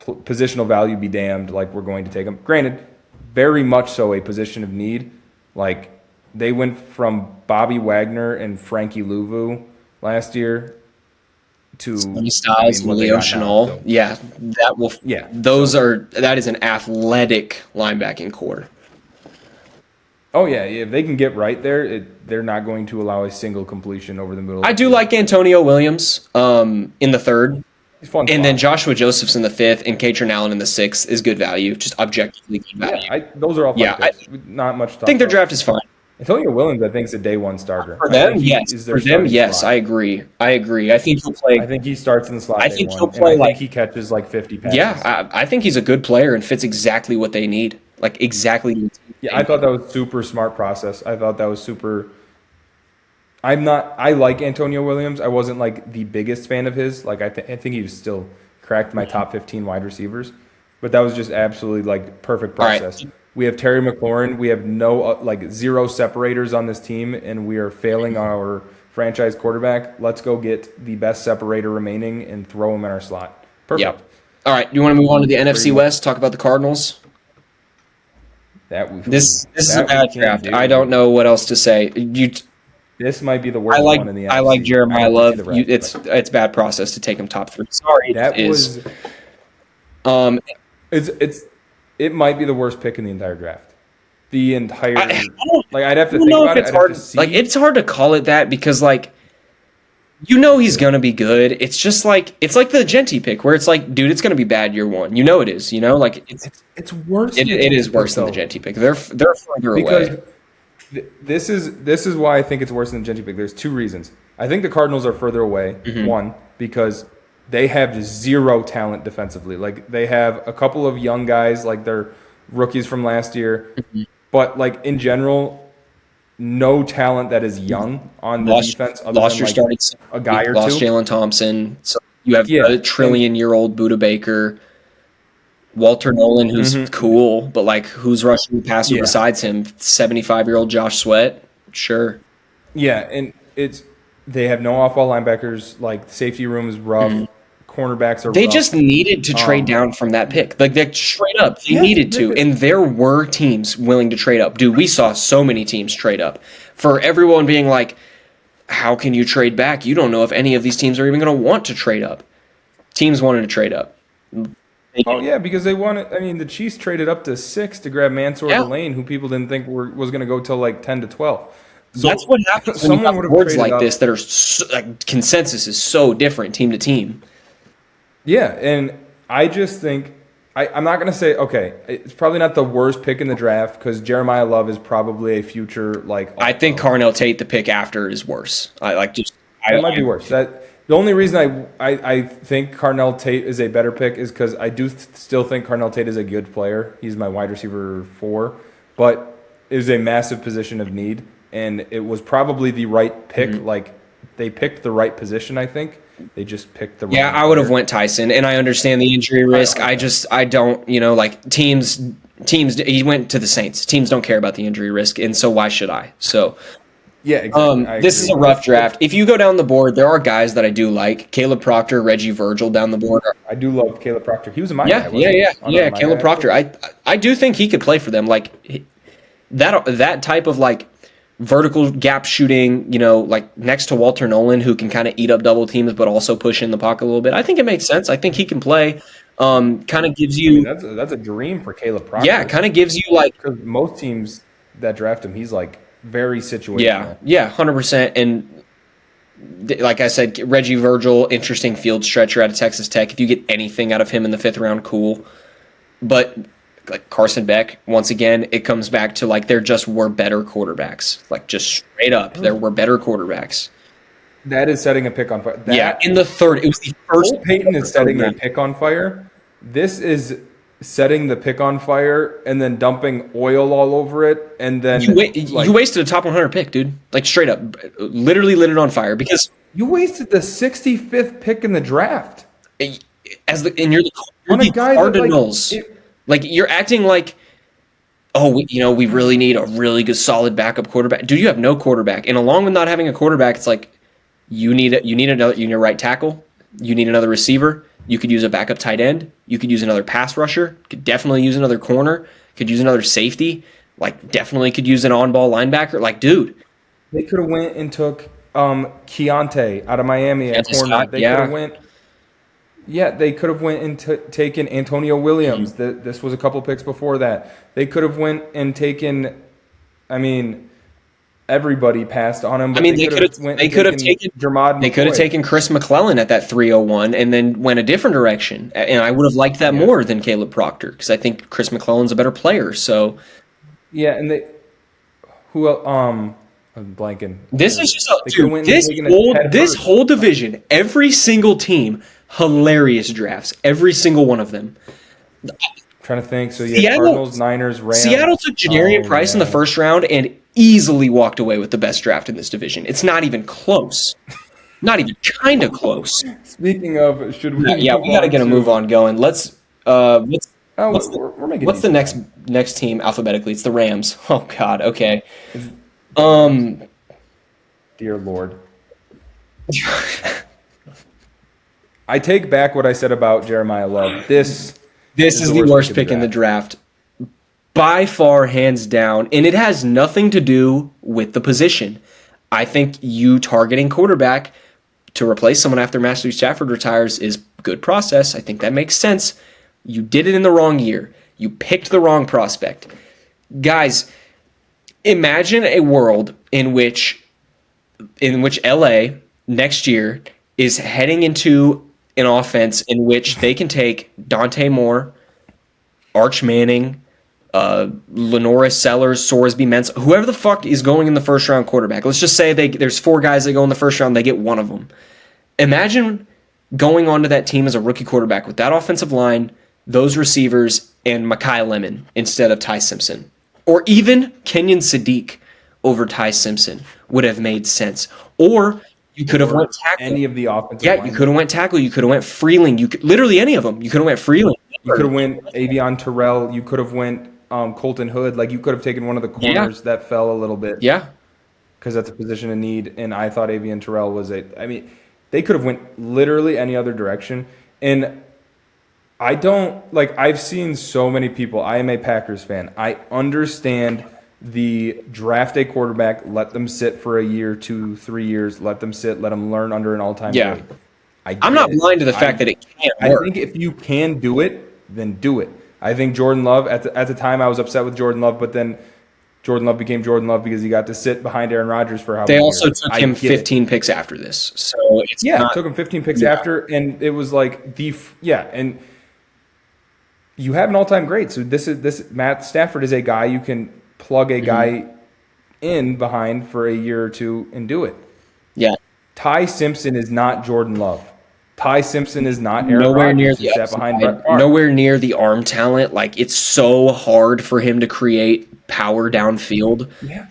Positional value be damned. Like, we're going to take him. Granted, very much so a position of need. Like, they went from Bobby Wagner and Frankie Louvu last year to Styles, Leo Chenal. So. Yeah, that will. Yeah, that is an athletic linebacking core. Oh yeah, if they can get right there, they're not going to allow a single completion over the middle. I do like Antonio Williams in the 3rd. He's fun. And then Joshua Josephs in the 5th and Katrin Allen in the 6th is good value, just objectively good value. Yeah, those are all fun picks. Not much. I think their draft is fine. Antonio Williams, I think, is a day 1 starter. For them, yes. I agree. I think he'll play. I think he starts in the slot. I think he'll play. I think he catches like 50 passes. Yeah, I think he's a good player and fits exactly what they need. Like exactly. Yeah, I thought that was super smart process. I thought that was super. I like Antonio Williams. I wasn't like the biggest fan of his. Like I think he still cracked my top 15 wide receivers, but that was just absolutely like perfect process. Right. We have Terry McLaurin. We have no 0 separators on this team, and we are failing our franchise quarterback. Let's go get the best separator remaining and throw him in our slot. Perfect. Yep. All right. Do you want to move on to the NFC West? Talk about the Cardinals. This is a bad draft. I don't know what else to say. This might be the worst one in the NFC. I like Jeremiah Love. It's bad process to take him top 3. Sorry, it's it might be the worst pick in the entire draft. The entire like I'd have to think about it. I'd have to see. Like it's hard to call it that because like he's gonna be good. It's just like it's like the Genti pick where it's like, dude, it's gonna be bad year one. It is. Like it's worse. It is worse than the Genti pick. They're further away. This is why I think it's worse than the Genti pick. There's two reasons. I think the Cardinals are further away. Mm-hmm. One, because they have zero talent defensively. Like they have a couple of young guys, like they're rookies from last year, mm-hmm. but like in general, no talent that is young on the defense. Lost your starting a guy or lost two. Jalen Thompson. So you have a trillion-year-old Budda Baker, Walter Nolan, who's mm-hmm. cool, but like who's rushing the passer besides him? 75-year-old Josh Sweat, sure. Yeah, and they have no off-ball linebackers. Like the safety room is rough. Mm-hmm. Cornerbacks are. They just needed to trade down from that pick. Like they straight up, they needed to, and there were teams willing to trade up. Dude, we saw so many teams trade up. For everyone being like, "How can you trade back? You don't know if any of these teams are even going to want to trade up." Teams wanted to trade up. Oh yeah, because they wanted. I mean, the Chiefs traded up to 6 to grab Mansour Delane, who people didn't think was going to go till like 10 to 12. So that's what happens when you have boards like this that are like consensus is so different team to team. Yeah, and I just think I'm not going to say, okay, it's probably not the worst pick in the draft because Jeremiah Love is probably a future, like... I think Carnell Tate, the pick after, is worse. It might be worse. The only reason I think Carnell Tate is a better pick is because I do still think Carnell Tate is a good player. He's my wide receiver 4, but it was a massive position of need, and it was probably the right pick. Mm-hmm. Like, they picked the right position, I think. They just picked the right player. I would have went Tyson, and I understand the injury risk. I don't, like teams. He went to the Saints. Teams don't care about the injury risk, and so why should I? So, yeah, exactly. This is a rough draft. If you go down the board, there are guys that I do like. Caleb Proctor, Reggie Virgil down the board. I do love Caleb Proctor. He was a my guy. Yeah. Caleb Proctor. I do think he could play for them. Like that type of like vertical gap shooting, like next to Walter Nolan, who can kind of eat up double teams but also push in the pocket a little bit. I think it makes sense. I think he can play. Kind of gives you. That's a dream for Caleb Proctor. Yeah, kind of gives you like because most teams that draft him, he's like very situational. Yeah, 100%. And like I said, Reggie Virgil, interesting field stretcher out of Texas Tech. If you get anything out of him in the 5th round, cool. But like Carson Beck, once again, it comes back to like there just were better quarterbacks. Like just straight up, there were better quarterbacks. That is setting a pick on fire. In the 3rd, it was the first. Peyton is setting a pick on fire. This is setting the pick on fire and then dumping oil all over it, and then you wasted a top 100 pick, dude. Like straight up, literally lit it on fire because you wasted the 65th pick in the draft. And you're the Cardinals. Like you're acting like, we really need a really good solid backup quarterback. Dude, you have no quarterback, and along with not having a quarterback, it's like you need a right tackle, you need another receiver. You could use a backup tight end. You could use another pass rusher. Could definitely use another corner. Could use another safety. Like definitely could use an on-ball linebacker. Like, dude, they could have went and took Keontae out of Miami at corner. They could have went. Yeah, they could have went and taken Antonio Williams. Mm-hmm. This was a couple picks before that. They could have went and taken. I mean, everybody passed on him. But they could have taken Jermod. They could have taken Chris McClellan at that 301 and then went a different direction. And I would have liked that more than Caleb Proctor because I think Chris McClellan's a better player. So, yeah, and I'm blanking. This is just this whole division. Every single team, hilarious drafts. Every single one of them. Trying to think. So yeah, Cardinals, Niners, Rams. Seattle took Jadarian Price in the 1st round and easily walked away with the best draft in this division. It's not even close. Not even kind of close. Speaking of, should we? We got to get a move on going. What's the next team alphabetically? It's the Rams. Oh God. Okay. Dear Lord. I take back what I said about Jeremiah Love. This is the worst pick in the draft. By far, hands down. And it has nothing to do with the position. I think you targeting quarterback to replace someone after Matthew Stafford retires is good process. I think that makes sense. You did it in the wrong year. You picked the wrong prospect. Guys, imagine a world in which LA next year is heading into an offense in which they can take Dante Moore, Arch Manning, Lenora Sellers, Sorsby, Mensah, whoever the fuck is going in the first round quarterback. Let's just say there's 4 guys that go in the first round, they get one of them. Imagine going onto that team as a rookie quarterback with that offensive line, those receivers, and Mekhi Lemon instead of Ty Simpson. Or even Kenyon Sadiq over Ty Simpson would have made sense. Or you could have went tackle. Any of the offensive linemen. You could have went tackle. You could have went Freeling. Literally any of them. You could have went Freeling. You could have went Avion Terrell. You could have went Colton Hood. Like, you could have taken one of the corners that fell a little bit. Yeah. Because that's a position of need. And I thought Avion Terrell was they could have went literally any other direction. And I don't, I've seen so many people. I am a Packers fan. I understand the draft a quarterback, let them sit for a year, 2, 3 years, let them sit, let them learn under an all-time great. I'm not blind to the fact that it can't work. I think if you can do it, then do it. I think Jordan Love, at the time I was upset with Jordan Love, but then Jordan Love became Jordan Love because he got to sit behind Aaron Rodgers for how many years. They also took him 15 picks after this. So it's it took him 15 picks after, and it was like and you have an all-time great. So this Matt Stafford is a guy you can plug a guy in behind for a year or two and do it. Yeah. Ty Simpson is not Jordan Love. Ty Simpson is not Aaron Rodgers. He sat behind Brett Favre. Nowhere near the arm talent. It's so hard for him to create power downfield. Yeah.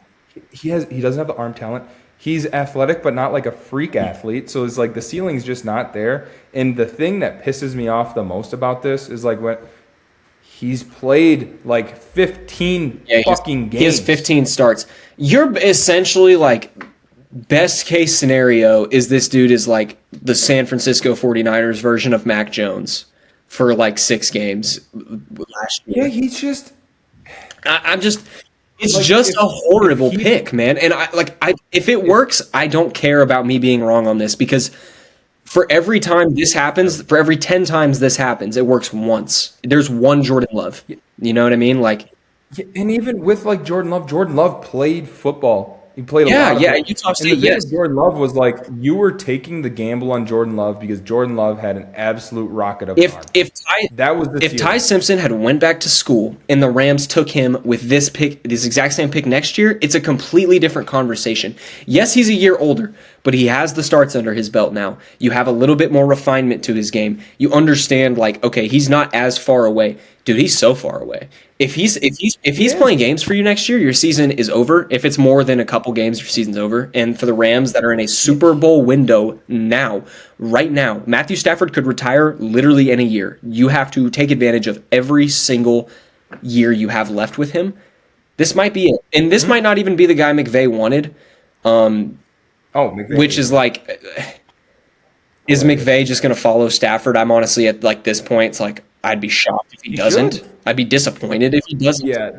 He doesn't have the arm talent. He's athletic, but not like a freak athlete. So it's the ceiling's just not there. And the thing that pisses me off the most about this is when he's played 15 fucking games. He has 15 starts. You're essentially best case scenario is this dude is the San Francisco 49ers version of Mac Jones for 6 games last year. Yeah, he's just it's just a horrible pick, man. And if it works, I don't care about me being wrong on this, because for every time this happens, for every 10 times this happens, it works once. There's one Jordan Love. You know what I mean? And even with Jordan Love played football. He played a lot of football. Utah State, and the thing with Jordan Love was you were taking the gamble on Jordan Love because Jordan Love had an absolute rocket of an arm. If Ty Simpson had went back to school and the Rams took him with this exact same pick next year, it's a completely different conversation. Yes, he's a year older, but he has the starts under his belt now. You have a little bit more refinement to his game. You understand, okay, he's not as far away. Dude, he's so far away. If he's playing games for you next year, your season is over. If it's more than a couple games, your season's over. And for the Rams that are in a Super Bowl window right now, Matthew Stafford could retire literally in a year. You have to take advantage of every single year you have left with him. This might be it. And this might not even be the guy McVay wanted. McVay. Which is is McVay just going to follow Stafford? I'm honestly at this point, it's I'd be shocked if he doesn't. Should. I'd be disappointed if he doesn't. Yeah,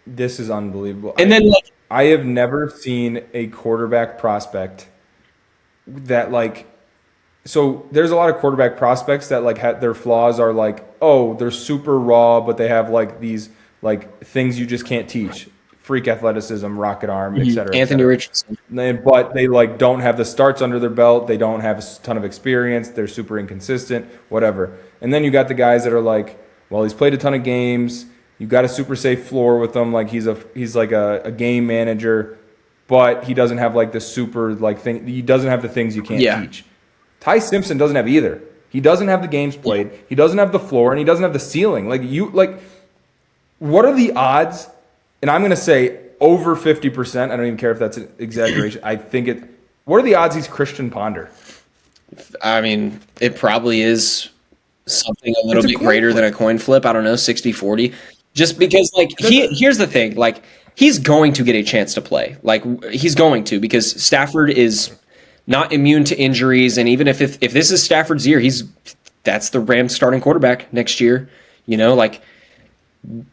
this is unbelievable. And then I have never seen a quarterback prospect that so there's a lot of quarterback prospects that their flaws are they're super raw, but they have these things you just can't teach. Freak athleticism, rocket arm, etc. Anthony Richardson. But they don't have the starts under their belt. They don't have a ton of experience. They're super inconsistent, whatever. And then you got the guys that are he's played a ton of games. You got a super safe floor with him. He's a game manager, but he doesn't have the super thing. He doesn't have the things you can't teach. Ty Simpson doesn't have either. He doesn't have the games played. He doesn't have the floor, and he doesn't have the ceiling. What are the odds? And I'm going to say over 50%. I don't even care if that's an exaggeration. I think what are the odds he's Christian Ponder? I mean, it probably is something a little bit greater than a coin flip. I don't know, 60-40. Just because, here's the thing. He's going to get a chance to play. He's going to, because Stafford is not immune to injuries. And even if this is Stafford's year, that's the Rams starting quarterback next year.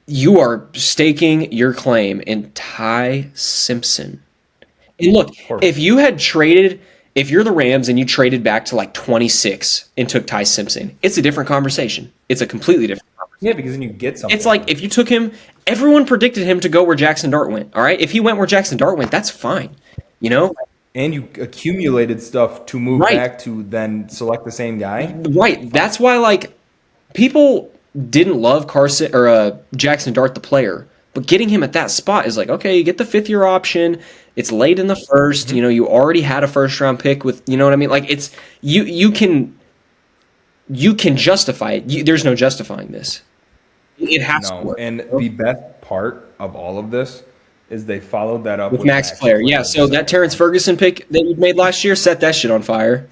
You are staking your claim in Ty Simpson. And look, if you're the Rams and you traded back to 26 and took Ty Simpson, it's a different conversation. It's a completely different conversation. Yeah, because then you get something. It's like if you took him, everyone predicted him to go where Jackson Dart went. All right, if he went where Jackson Dart went, that's fine. You know, and you accumulated stuff to move Right. back to then select the same guy. right. That's why like people didn't love Carson or Jackson Dart the player, but getting him at that spot is like okay, you get the 5th-year option. It's late in the first. You know, you already had a first-round pick with. You know what I mean? Like it's you can justify it. There's no justifying this. It has to No, work. and the best part of all of this is they followed that up With Max Clare. Yeah, so that Terrence Ferguson pick that you made last year set that shit on fire.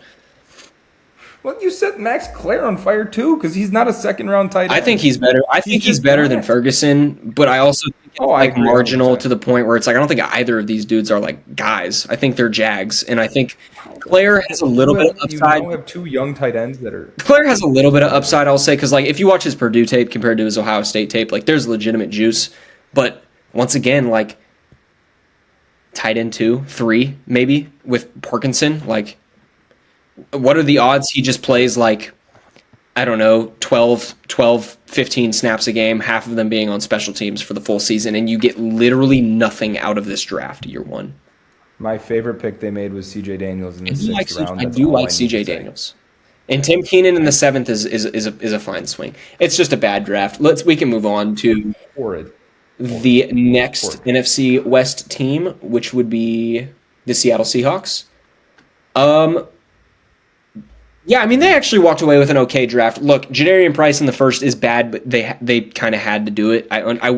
Well, you set Max Clare on fire too, because he's not a second-round tight end. I think he's better. I think he's just better than not. Ferguson, but I also think it's I like agree marginal 100%. to the point where it's like I don't think either of these dudes are like guys. I think they're Jags, and I think Claire has a little bit of You upside. now have two young tight ends that are. Claire has a little bit of upside, I'll say, because like if you watch his Purdue tape compared to his Ohio State tape, like there's legitimate juice. But once again, like tight end 2, 3, maybe with Parkinson, like what are the odds he just plays like I don't know 12, 15 snaps a game, half of them being on special teams for the full season, and you get literally nothing out of this draft year one. My favorite pick they made was C.J. Daniels in the I do like, 6th round. I That's do all like need C.J. to say. Daniels. And Tim Keenan in the 7th is a fine swing. It's just a bad draft. We can move on to Horrid. the next NFC West team, which would be the Seattle Seahawks. Yeah, I mean they actually walked away with an okay draft. Look, Jadarian Price in the first is bad, but they kind of had to do it. I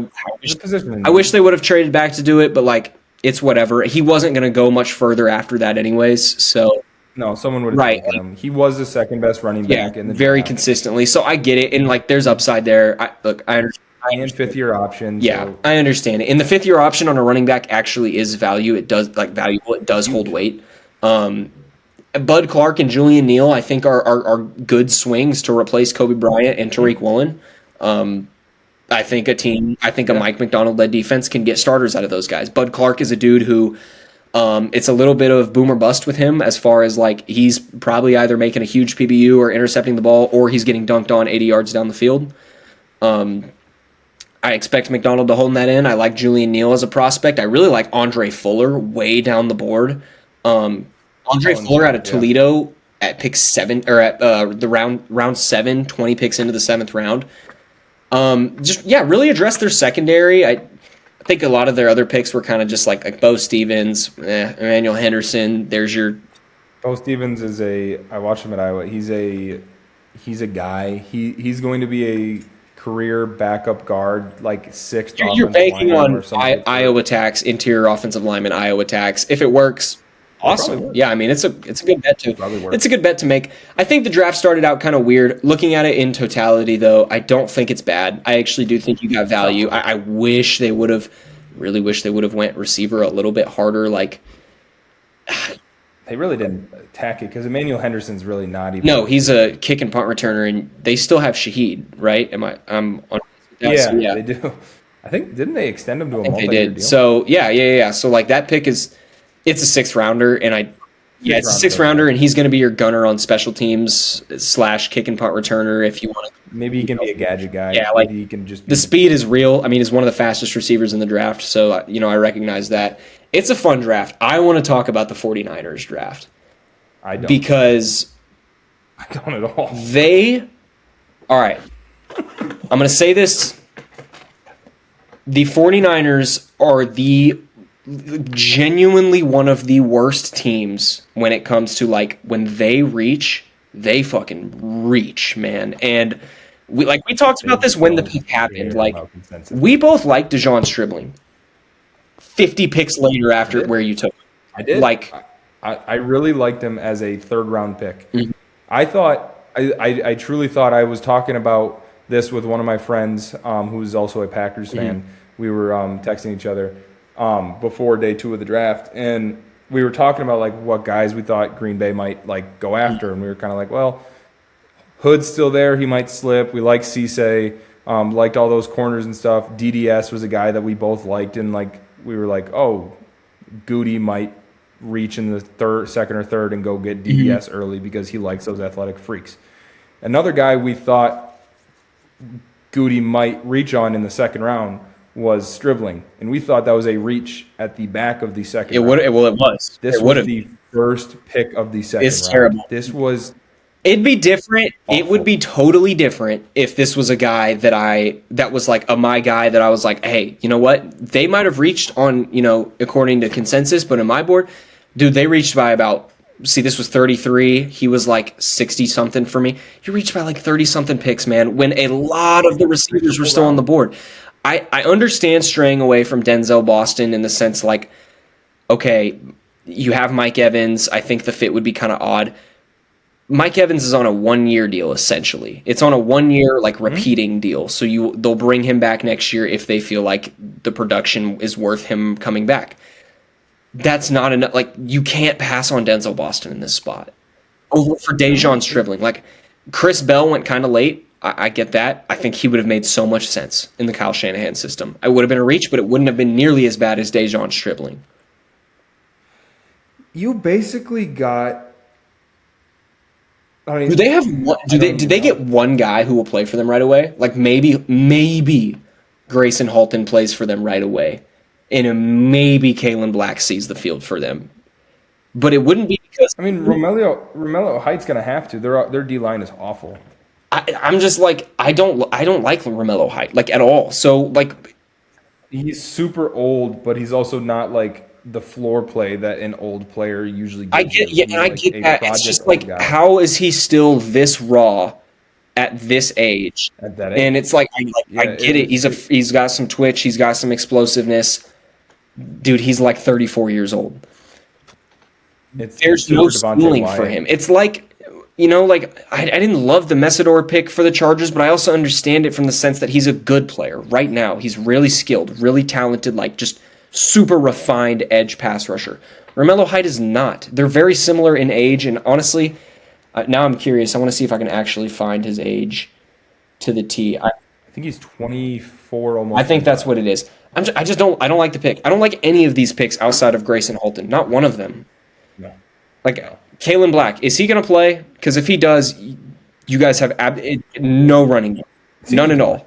wish they would have traded back to do it, but like it's whatever. He wasn't going to go much further after that, anyways. So No, someone would have Right. taken him. He was the second best running yeah, back in the very draft. consistently. So I get it, and like there's upside there. I understand. And 5th-year option. Yeah, So I understand it. And the 5th-year option on a running back actually is value. It does valuable. It does hold weight. Bud Clark and Julian Neal, I think, are good swings to replace Kobe Bryant and Tariq Woolen. I think a Mike McDonald-led defense can get starters out of those guys. Bud Clark is a dude who it's a little bit of boom or bust with him as far as like he's probably either making a huge PBU or intercepting the ball or he's getting dunked on 80 yards down the field. I expect McDonald to hold that in. I like Julian Neal as a prospect. I really like Andre Fuller way down the board. Andre Fuller out of Toledo at pick 7 or at the round 7, 20 picks into the 7th round. Really address their secondary. I think a lot of their other picks were kind of just like Bo Stevens, Emmanuel Henderson. There's your Bo Stevens is I watched him at Iowa. He's a guy. He's going to be a career backup guard, like 6th. you're banking on Iowa. interior offensive lineman, Iowa attacks. If it works, awesome. Yeah, I mean it's a good bet too. It's a good bet to make. I think the draft started out kind of weird. Looking at it in totality, though, I don't think it's bad. I actually do think you got value. I wish they would have, really wish they would have went receiver a little bit harder. Like, They really didn't attack it because Emmanuel Henderson's really not even. no, he's a kick and punt returner, and they still have Shaheed, right? I'm on. Yeah, they do. I think didn't they extend him to a They multi-year did. deal? So yeah. So like that pick it's a 6th rounder, and it's a 6th rounder, and he's going to be your gunner on special teams / kick and punt returner if you want to. Maybe he can be a gadget guy. Yeah, like maybe he can just be the speed is real. I mean, he's one of the fastest receivers in the draft, so I recognize that. It's a fun draft. I want to talk about the 49ers draft I don't. because I don't at all. all right. I'm going to say this. The 49ers are genuinely one of the worst teams when it comes to like when they reach, they fucking reach, man. And we talked about this when the pick happened. Like we both liked DeJon Stribling. 50 picks later after where you took him. I did. Like I really liked him as a 3rd round pick. Mm-hmm. I thought I truly thought I was talking about this with one of my friends who's also a Packers fan. Mm-hmm. We were texting each other before day 2 of the draft, and we were talking about like what guys we thought Green Bay might like go after, and we were kind of like, well, Hood's still there, he might slip. We like Cisse, liked all those corners and stuff. DDS was a guy that we both liked, and like we were like, oh, Goody might reach in the 2nd or 3rd and go get DDS early because he likes those athletic freaks. Another guy we thought Goody might reach on in the second round was Stribling, and we thought that was a reach at the back of the second round. It was. This was the first pick of the second round. Terrible. This was. It'd be different. Awful. It would be totally different if this was a guy that was like my guy that I was like, hey, you know what? They might have reached on, according to consensus, but in my board, dude, they reached by about. See, this was 33. He was like 60 something for me. He reached by like 30 something picks, man. When a lot of the receivers were still on the board. I understand straying away from Denzel Boston in the sense like, okay, you have Mike Evans. I think the fit would be kind of odd. Mike Evans is on a 1-year deal, essentially. It's on a 1-year repeating deal. So they'll bring him back next year if they feel like the production is worth him coming back. That's not enough. Like, you can't pass on Denzel Boston in this spot. Over for Dejon Stribling. Like, Chris Bell went kind of late. I get that. I think he would have made so much sense in the Kyle Shanahan system. It would have been a reach, but it wouldn't have been nearly as bad as Dejon Stribling. You basically got. I mean, do they have one? Do they get one guy who will play for them right away? Like maybe Grayson Halton plays for them right away, and maybe Kalen Black sees the field for them. But it wouldn't be because Romello Height's gonna have to. Their D line is awful. I'm just like I don't like Romello Height like at all. So like he's super old, but he's also not like the floor play that an old player usually gives. I get that. It's just like how is he still this raw at this age? At that age. And it's like I get it. He's got some twitch. He's got some explosiveness. Dude, he's like 34 years old. There's no ceiling for him. It's like. I didn't love the Messidor pick for the Chargers, but I also understand it from the sense that he's a good player right now. He's really skilled, really talented, like just super refined edge pass rusher. Romello Height is not. They're very similar in age, and honestly, now I'm curious. I want to see if I can actually find his age to the T. I think he's 24 almost. I think that's what it is. I don't like the pick. I don't like any of these picks outside of Grayson Halton. Not one of them. No. Kalen Black, is he going to play? Because if he does, you guys have no running game. None at all.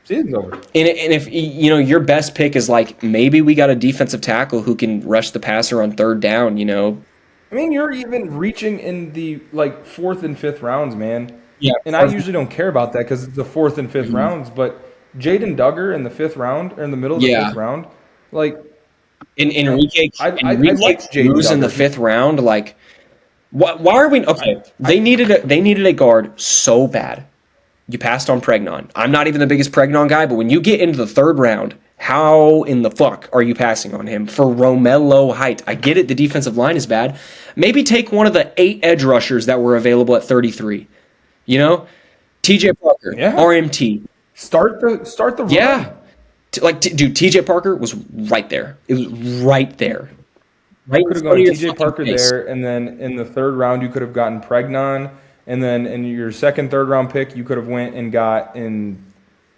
Season's over. And if your best pick is like maybe we got a defensive tackle who can rush the passer on third down, I mean, you're even reaching in the fourth and fifth rounds, man. Yeah. And I usually don't care about that because it's the fourth and fifth rounds, but Jaden Duggar in the fifth round or in the middle of the fifth round, Enrique Cruz in the fifth round, why are we okay? They needed a guard so bad. You passed on Pregnon. I'm not even the biggest Pregnon guy, but when you get into the third round, how in the fuck are you passing on him for Romello Height? I get it, the defensive line is bad. Maybe take one of the 8 edge rushers that were available at 33. TJ Parker, RMT. Start the run. Yeah. Dude, TJ Parker was right there. It was right there. You could have gone TJ Parker there, and then in the third round you could have gotten Pregnon, and then in your third round pick you could have went and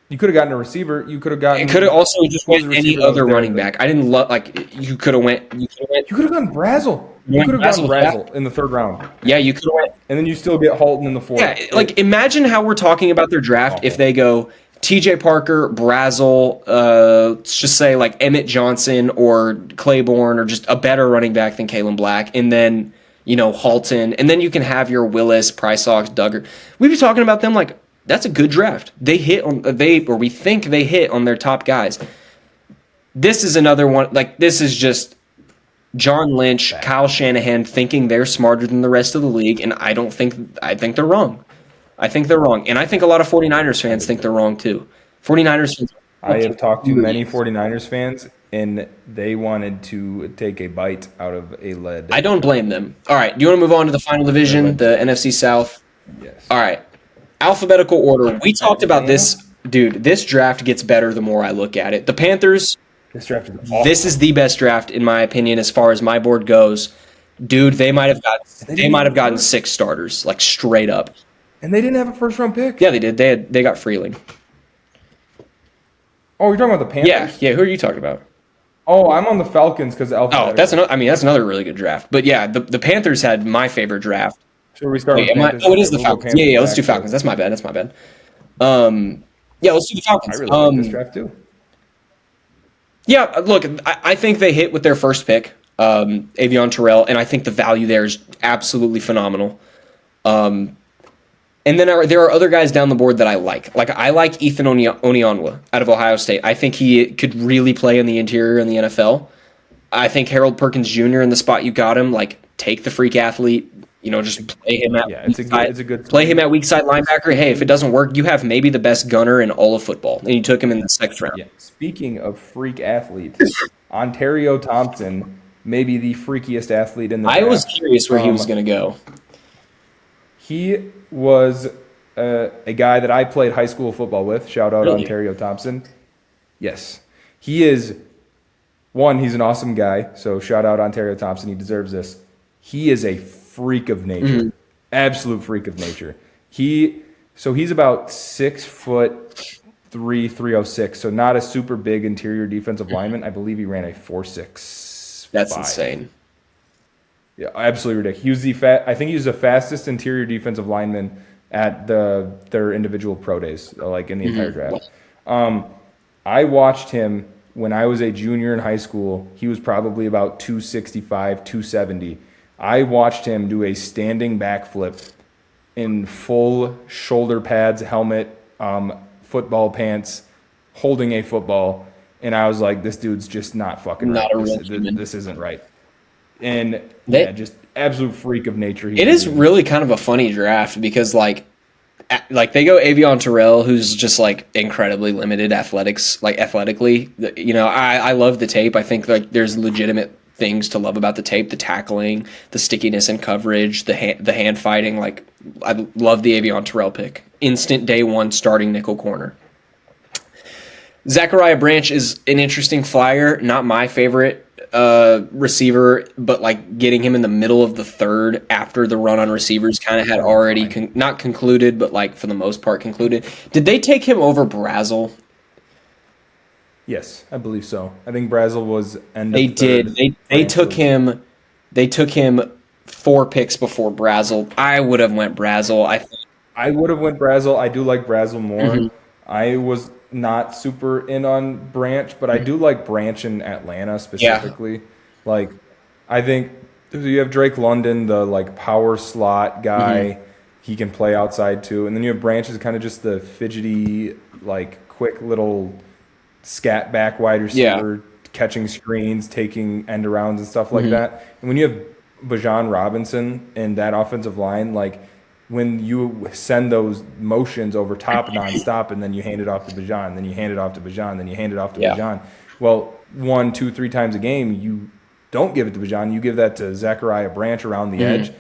you could have gotten a receiver. You could have gotten. It could have also just went any other running back. I didn't love you could have went. You could have gone Brazel. You could have gotten Brazel in the third round. Yeah, you could have went, and then you still get Halton in the fourth. Yeah, imagine how we're talking about their draft if they go TJ Parker, Brazel, let's just say Emmett Johnson or Claiborne or just a better running back than Kalen Black, and then Halton, and then you can have your Willis, Priceox, Duggar. We'd be talking about them that's a good draft. They hit on we think they hit on their top guys. This is another one. This is just John Lynch, Kyle Shanahan thinking they're smarter than the rest of the league, and I think they're wrong. I think they're wrong. And I think a lot of 49ers fans think they're wrong too. 49ers fans. I have talked to many 49ers fans, and they wanted to take a bite out of a lead. I don't blame them. All right. Do you want to move on to the final division, the NFC South? Yes. All right. Alphabetical order. We talked about this. Dude, this draft gets better the more I look at it. The Panthers. This draft is awesome. This is the best draft, in my opinion, as far as my board goes. Dude, they might have gotten 6 starters, straight up. And they didn't have a first-round pick. Yeah, they did. They got Freeling. Oh, you're talking about the Panthers? Yeah. Who are you talking about? Oh, I'm on the Falcons because Alpha. Oh, that's another really good draft. But yeah, the Panthers had my favorite draft. Should we start with Panthers? It is the Falcons. Yeah, let's do Falcons. That's my bad. Yeah, let's do the I Falcons. really like this draft too. Yeah, look, I think they hit with their first pick, Avion Terrell, and I think the value there is absolutely phenomenal. And then there are other guys down the board that I like. Like I like Ethan Onionwa out of Ohio State. I think he could really play in the interior in the NFL. I think Harold Perkins Jr. in the spot you got him, like take the freak athlete, just play him at Yeah, weak side, it's a good play him at weak side linebacker. Hey, if it doesn't work, you have maybe the best gunner in all of football, and you took him in the 6th round. Yeah. Speaking of freak athlete, Ontario Thompson, maybe the freakiest athlete in the draft. I was curious where he was going to go. He was a guy that I played high school football with. Shout out Really? Ontario Thompson. Yes. He is, one, he's an awesome guy. So shout out Ontario Thompson. He deserves this. He is a freak of nature. Absolute freak of nature. He's about 6'3", 306. So not a super big interior defensive lineman. I believe he ran a 4.6. That's insane. Yeah, absolutely ridiculous. I think he was the fastest interior defensive lineman at their individual pro days, like in the entire draft. I watched him when I was a junior in high school. He was probably about 265, 270. I watched him do a standing backflip in full shoulder pads, helmet, football pants, holding a football, and I was like, this dude's just not fucking right. This isn't right. And just absolute freak of nature. It is really kind of a funny draft because like they go Avion Terrell, who's just like incredibly limited athletically. I love the tape. I think like there's legitimate things to love about the tape: the tackling, the stickiness in coverage, the hand fighting. Like I love the Avion Terrell pick. Instant day one starting nickel corner. Zachariah Branch is an interesting flyer. Not my favorite receiver, but like getting him in the middle of the 3rd after the run on receivers kind of had already not concluded, but like for the most part concluded. Did they take him over Brazel? Yes, I believe so. I think Brazel was end. They did. They took him. They took him 4 picks before Brazel. I would have went Brazel. I would have went Brazel. I do like Brazel more. I was not super in on Branch, but I do like Branch in Atlanta specifically. Yeah. Like, I think you have Drake London, the like power slot guy. He can play outside too, and then you have Branch as kind of just the fidgety, like quick little scat back wide receiver, catching screens, taking end arounds and stuff like that. And when you have Bijan Robinson in that offensive line, like when you send those motions over top nonstop and then you hand it off to Bijan, then you hand it off to Bijan, then you hand it off to Bijan. Well, 1, 2, 3 times a game, you don't give it to Bijan. You give that to Zachariah Branch around the edge.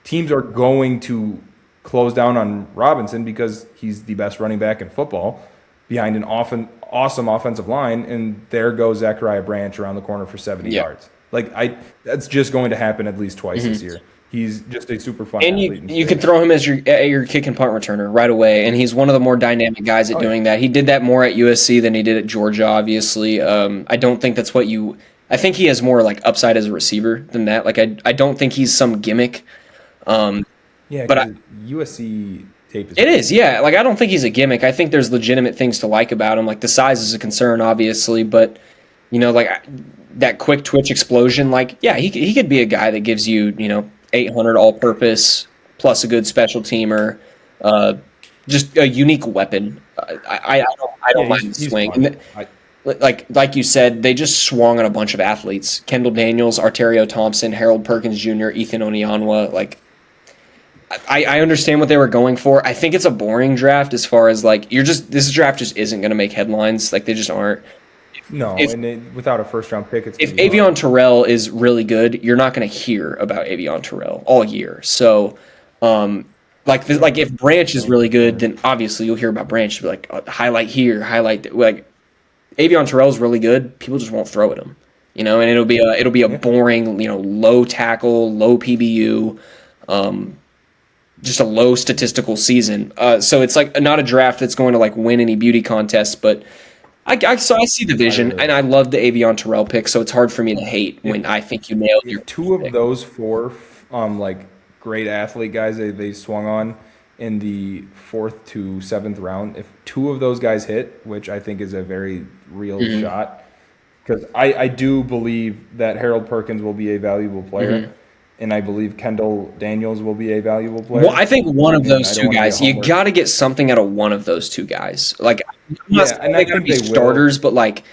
Teams are going to close down on Robinson because he's the best running back in football behind an awesome offensive line, and there goes Zachariah Branch around the corner for 70 yards. Like that's just going to happen at least twice this year. He's just a super fun athlete. And you could throw him as your kick and punt returner right away, and he's one of the more dynamic guys at doing that. He did that more at USC than he did at Georgia, obviously. I don't think that's what you – I think he has more like upside as a receiver than that. Like I don't think he's some gimmick. But USC tape is – It is, yeah. Like I don't think he's a gimmick. I think there's legitimate things to like about him. Like the size is a concern, obviously, but like that quick twitch explosion, like, yeah, he could be a guy that gives you, 800 all-purpose plus a good special teamer, just a unique weapon. I don't mind the swing. Like you said, they just swung on a bunch of athletes: Kendall Daniels, Arterio Thompson, Harold Perkins Jr., Ethan Onionwa. Like, I understand what they were going for. I think it's a boring draft as far as like this draft just isn't going to make headlines. Like they just aren't. No, without a first-round pick, if Avion Terrell is really good, you're not going to hear about Avion Terrell all year. So, if Branch is really good, then obviously you'll hear about Branch. Like highlight here, highlight like Avion Terrell is really good. People just won't throw at him, and it'll be a boring, low tackle, low PBU, just a low statistical season. So it's like not a draft that's going to like win any beauty contests, but. I see the vision, and I love the Avion Terrell pick, so it's hard for me to hate when I think you nailed your two of those 4 great athlete guys they swung on. in the 4th to 7th round. If 2 of those guys hit, which I think is a very real shot, because I do believe that Harold Perkins will be a valuable player, and I believe Kendall Daniels will be a valuable player. Well, I think one of those two guys, you got to get something out of one of those two guys. Like, I'm not saying they got to be starters, but like,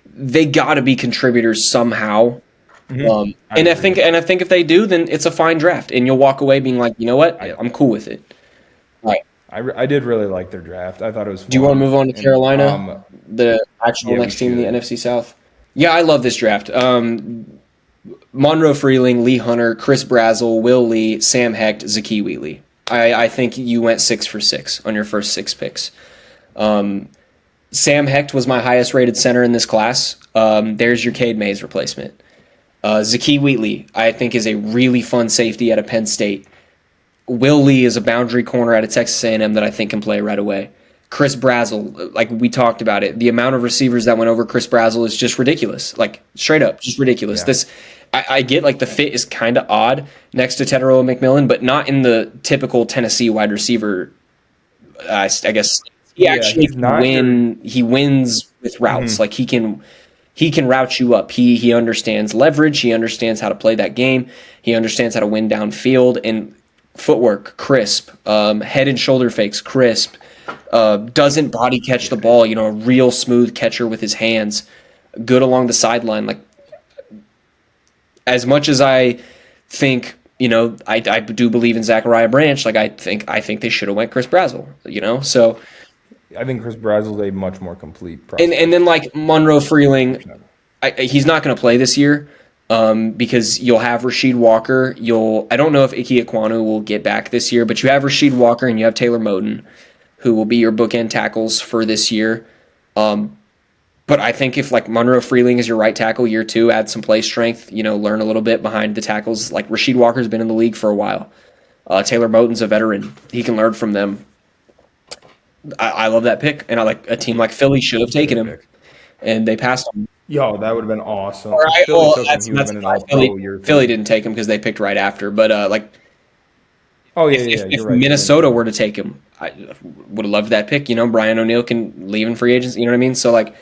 they got to be contributors somehow. And I think if they do, then it's a fine draft, and you'll walk away being like, you know what, I'm cool with it. Right. I did really like their draft. I thought it was fun. Do you want to move on to Carolina, the actual next team in the NFC South? Yeah, I love this draft. Monroe Freeling, Lee Hunter, Chris Brazel, Will Lee, Sam Hecht, Zakee Wheatley. I think you went 6 for 6 on your first 6 picks. Sam Hecht was my highest rated center in this class. There's your Cade Mays replacement. Zakee Wheatley, I think, is a really fun safety out of Penn State. Will Lee is a boundary corner out of Texas A&M that I think can play right away. Chris Brazel, like we talked about it, the amount of receivers that went over Chris Brazel is just ridiculous. Like, straight up, just ridiculous. Yeah. I get, like, the fit is kind of odd next to Teteroa McMillan, but not in the typical Tennessee wide receiver. I guess he actually he wins with routes. Like, he can route you up. He understands leverage. He understands how to play that game. He understands how to win downfield, and footwork crisp. Head and shoulder fakes crisp. Doesn't body catch the ball. A real smooth catcher with his hands. Good along the sideline. Like, as much as I think, I do believe in Zachariah Branch. Like, I think they should have went Chris Brazel. So I think Chris Brazel is a much more complete prospect. And then, like, Monroe Freeling, he's not going to play this year because you'll have Rasheed Walker. I don't know if Ike Ekwonu will get back this year, but you have Rasheed Walker and you have Taylor Moton, who will be your bookend tackles for this year. But I think if, like, Monroe Freeling is your right tackle year 2, add some play strength, learn a little bit behind the tackles. Like, Rasheed Walker's been in the league for a while. Taylor Moton's a veteran. He can learn from them. I love that pick, and I like a team like Philly should have taken him, and they passed him. Yo, that would have been awesome. All right, Philly didn't take him because they picked right after. But if right. Minnesota were to take him, I would have loved that pick. Brian O'Neill can leave in free agents. You know what I mean? So, like,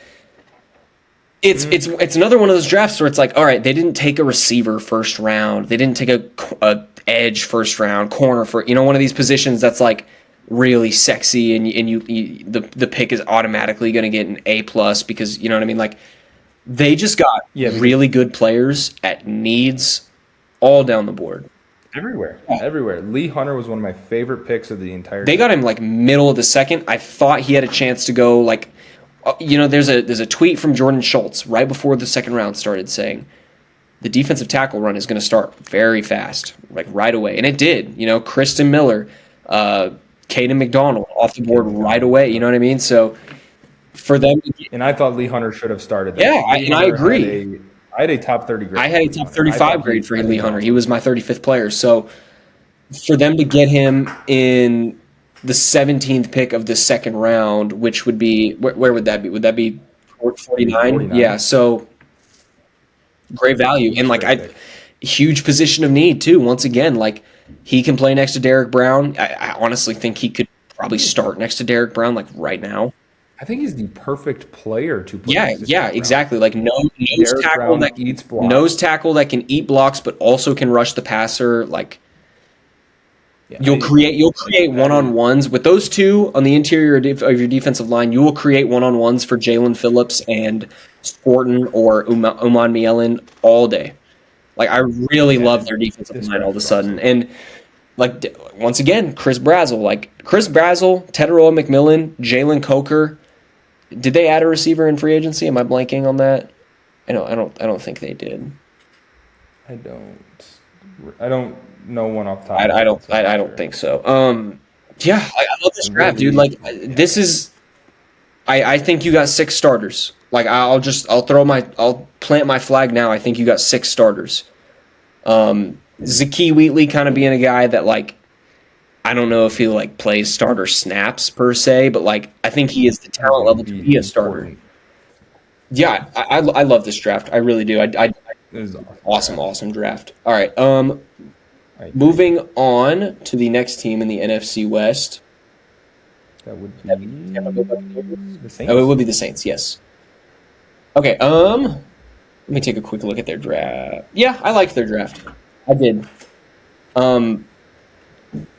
it's another one of those drafts where it's like, all right, they didn't take a receiver first round, they didn't take a edge first round, corner for one of these positions that's like really sexy, and the pick is automatically going to get an A+ because you know what I mean. Like, they just got really good players at needs all down the board. Everywhere. Lee Hunter was one of my favorite picks of the entire. They got him like middle of the second. I thought he had a chance to go like, there's a tweet from Jordan Schultz right before the second round started saying the defensive tackle run is going to start very fast, like right away, and it did. Kristen Miller, Caden McDonald off the board right away. You know what I mean? So for them, and I thought Lee Hunter should have started. Yeah, I agree. I had a top 30 grade. I had a top 35 grade for Lee Hunter. He was my 35th player. So for them to get him in the 17th pick of the second round, which would be where would that be? Would that be 49? Yeah. So great value, and like huge position of need too. Once again, like he can play next to Derek Brown. I honestly think he could probably start next to Derek Brown like right now. I think he's the perfect player to put. Yeah, exactly. Like nose tackle that can eat blocks, but also can rush the passer. Like you'll create one-on-ones with those two on the interior of your defensive line. You will create one-on-ones for Jalen Phillips and Sporton or Uman Mielen all day. Like I really love their defensive line all of a sudden, and like once again, Chris Brazel, Teteroa McMillan, Jalen Coker. Did they add a receiver in free agency? Am I blanking on that? I don't think they did. I don't know one off the top. I don't think so. Yeah, I love this draft, dude. Like this is, I think you got 6 starters. Like I'll plant my flag now. I think you got 6 starters. Zakee Wheatley kind of being a guy that like. I don't know if he like plays starter snaps per se, but like I think he is the talent level to be a starter. Yeah, I love this draft. I really do. Awesome draft. All right. Moving on to the next team in the NFC West. That would be the Saints. Oh, it would be the Saints, yes. Okay, let me take a quick look at their draft. Yeah, I liked their draft. I did.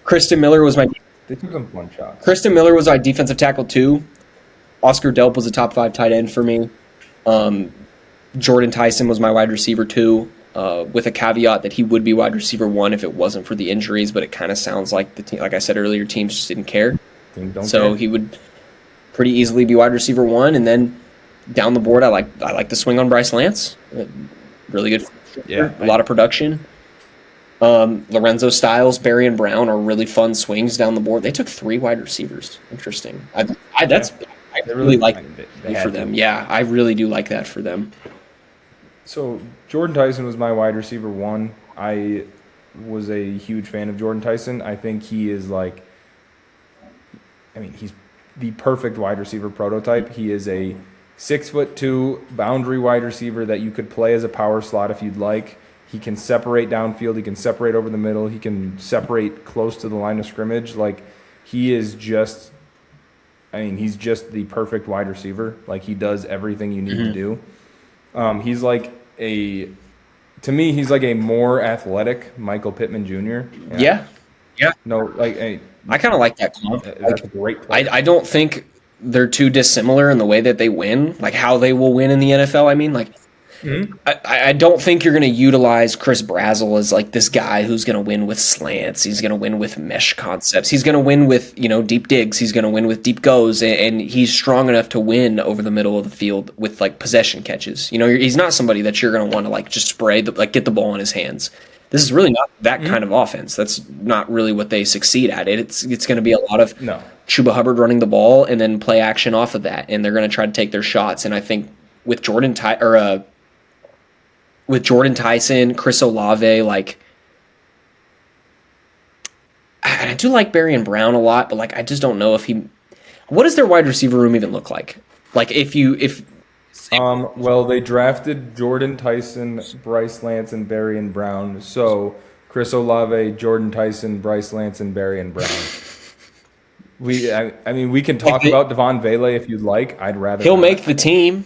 Kristen Miller was my... They took some fun shots. Kristen Miller was our defensive tackle, too. Oscar Delp was a top 5 tight end for me. Jordan Tyson was my wide receiver, too, with a caveat that he would be wide receiver 1 if it wasn't for the injuries, but it kind of sounds like the team, like I said earlier, teams just didn't care. So he would pretty easily be wide receiver 1, and then down the board, I like the swing on Bryce Lance. Really good. Yeah, a lot of production. Lorenzo Styles, Barry, and Brown are really fun swings down the board. They took 3 wide receivers. Interesting. I really like that for them. Yeah, I really do like that for them. So Jordan Tyson was my wide receiver 1. I was a huge fan of Jordan Tyson. I think he is he's the perfect wide receiver prototype. He is a 6'2" boundary wide receiver that you could play as a power slot if you'd like. He can separate downfield. He can separate over the middle. He can separate close to the line of scrimmage. He is just, he's just the perfect wide receiver. He does everything you need to do. He's to me, he's like a more athletic Michael Pittman Jr. Yeah. No, I kind of like that comp. That's a great play. I don't think they're too dissimilar in the way that they win, how they will win in the NFL. I don't think you're going to utilize Chris Brazzell as this guy who's going to win with slants. He's going to win with mesh concepts. He's going to win with deep digs. He's going to win with deep goes, and he's strong enough to win over the middle of the field with possession catches. He's not somebody that you're going to want to just spray get the ball in his hands. This is really not that kind of offense. That's not really what they succeed at. It's going to be a lot of Chuba Hubbard running the ball and then play action off of that, and they're going to try to take their shots. And I think with Jordan Tyson, Chris Olave, I do like Barry and Brown a lot, but I just don't know if he. What does their wide receiver room even look like? Well, they drafted Jordan Tyson, Bryce Lance, and Barry and Brown. So Chris Olave, Jordan Tyson, Bryce Lance, and Barry and Brown. We can talk about Devon Vele if you'd like. I'd rather. He'll make the team.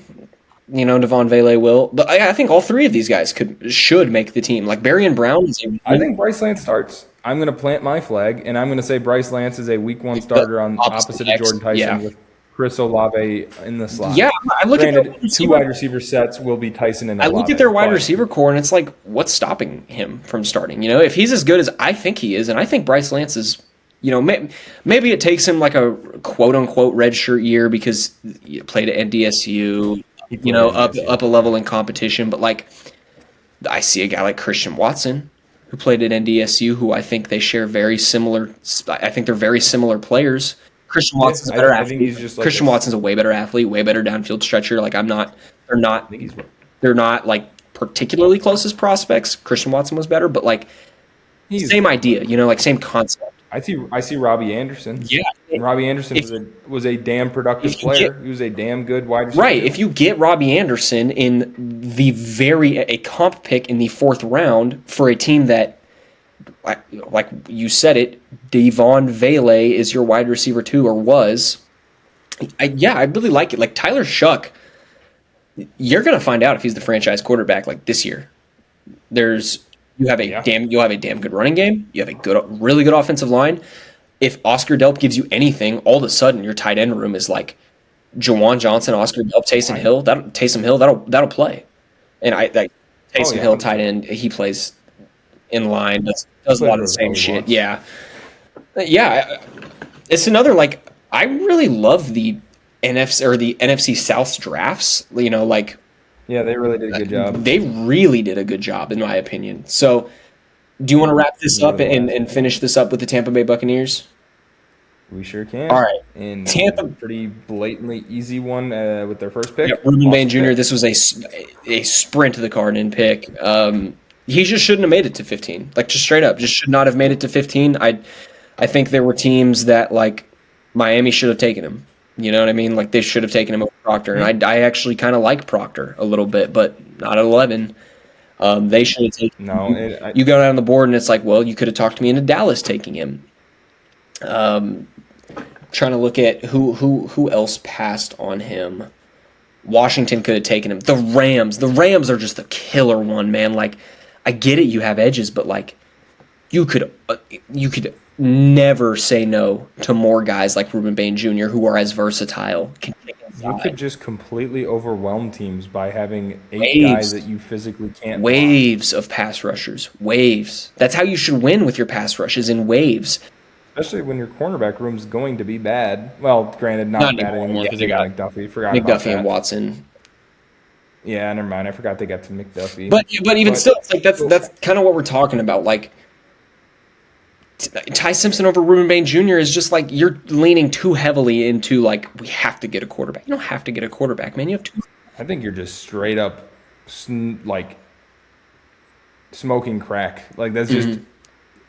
Devon Vele will. But I think all 3 of these guys should make the team. Barry and Brown. I think Bryce Lance starts. I'm going to plant my flag, and I'm going to say Bryce Lance is a week 1 starter on opposite of Jordan Tyson with Chris Olave in the slot. Yeah, I look at 2 wide receiver sets will be Tyson and Olave. I look at their wide receiver core, and it's what's stopping him from starting? If he's as good as I think he is, and I think Bryce Lance is, maybe it takes him a quote-unquote redshirt year because he played at NDSU, up a level in competition. But, I see a guy like Christian Watson who played at NDSU, who I think they share very similar – I think they're very similar players. Christian Watson's a better athlete. I think he's just Christian Watson's a way better athlete, way better downfield stretcher. They're not particularly close as prospects. Christian Watson was better, but same idea, same concept. I see Robbie Anderson. Yeah. And Robbie Anderson was a damn productive player. He was a damn good wide receiver. Right. If you get Robbie Anderson in a comp pick in the 4th round for a team that, like you said it, Devon Vele is your wide receiver 2 or was. I really like it. Tyler Shuck, you're going to find out if he's the franchise quarterback this year. You'll have a damn good running game. You have a really good offensive line. If Oscar Delp gives you anything, all of a sudden your tight end room is Jawan Johnson, Oscar Delp, Taysom Hill. That'll play. And Taysom Hill tight end, he plays in line, does a lot of the same shit. Yeah. It's another I really love the NFC South drafts. Yeah, they really did a good job. They really did a good job, in my opinion. So, do you want to wrap this up and finish this up with the Tampa Bay Buccaneers? We sure can. All right. And Tampa, pretty blatantly easy one with their first pick. Yeah, Ruben Bain Jr., this was a sprint to the Cardinal pick. He just shouldn't have made it to 15. Just straight up. Just should not have made it to 15. I think there were teams that, Miami should have taken him. You know what I mean? They should have taken him over Proctor. And I actually kind of like Proctor a little bit, but not at 11. They should have taken No, you go down the board and it's like, well, you could have talked me into Dallas taking him. Trying to look at who else passed on him. Washington could have taken him. The Rams are just the killer one, man. Like, I get it, you have edges, but like, you could never say no to more guys like Ruben Bain Jr. who are as versatile. You could just completely overwhelm teams by having 8 guys that you physically can't. Waves of pass rushers. Waves. That's how you should win with your pass rushes, in waves. Especially when your cornerback room is going to be bad. Well, granted, not bad anymore because they got McDuffie. Forgot about McDuffie and Watson. Yeah, never mind. I forgot they got to McDuffie. But even still, it's like that's kind of what we're talking about. Like, Ty Simpson over Ruben Bain Jr. is just like, you're leaning too heavily into like, we have to get a quarterback. You don't have to get a quarterback, man. You have to. I think you're just straight up like smoking crack. Like, that's just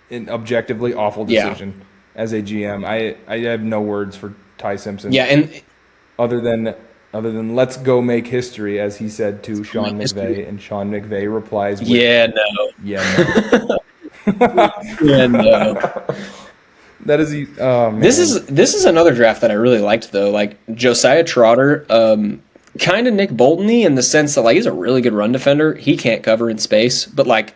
an objectively awful decision. Yeah. As a GM, I have no words for Ty Simpson. Yeah, and other than let's go make history, as he said to Sean McVay, and Sean McVay replies with, yeah, no. Yeah, no. That is this is another draft that I really liked, though. Like, Josiah Trotter, kind of Nick Bolton-y in the sense that like, he's a really good run defender. He can't cover in space, but like,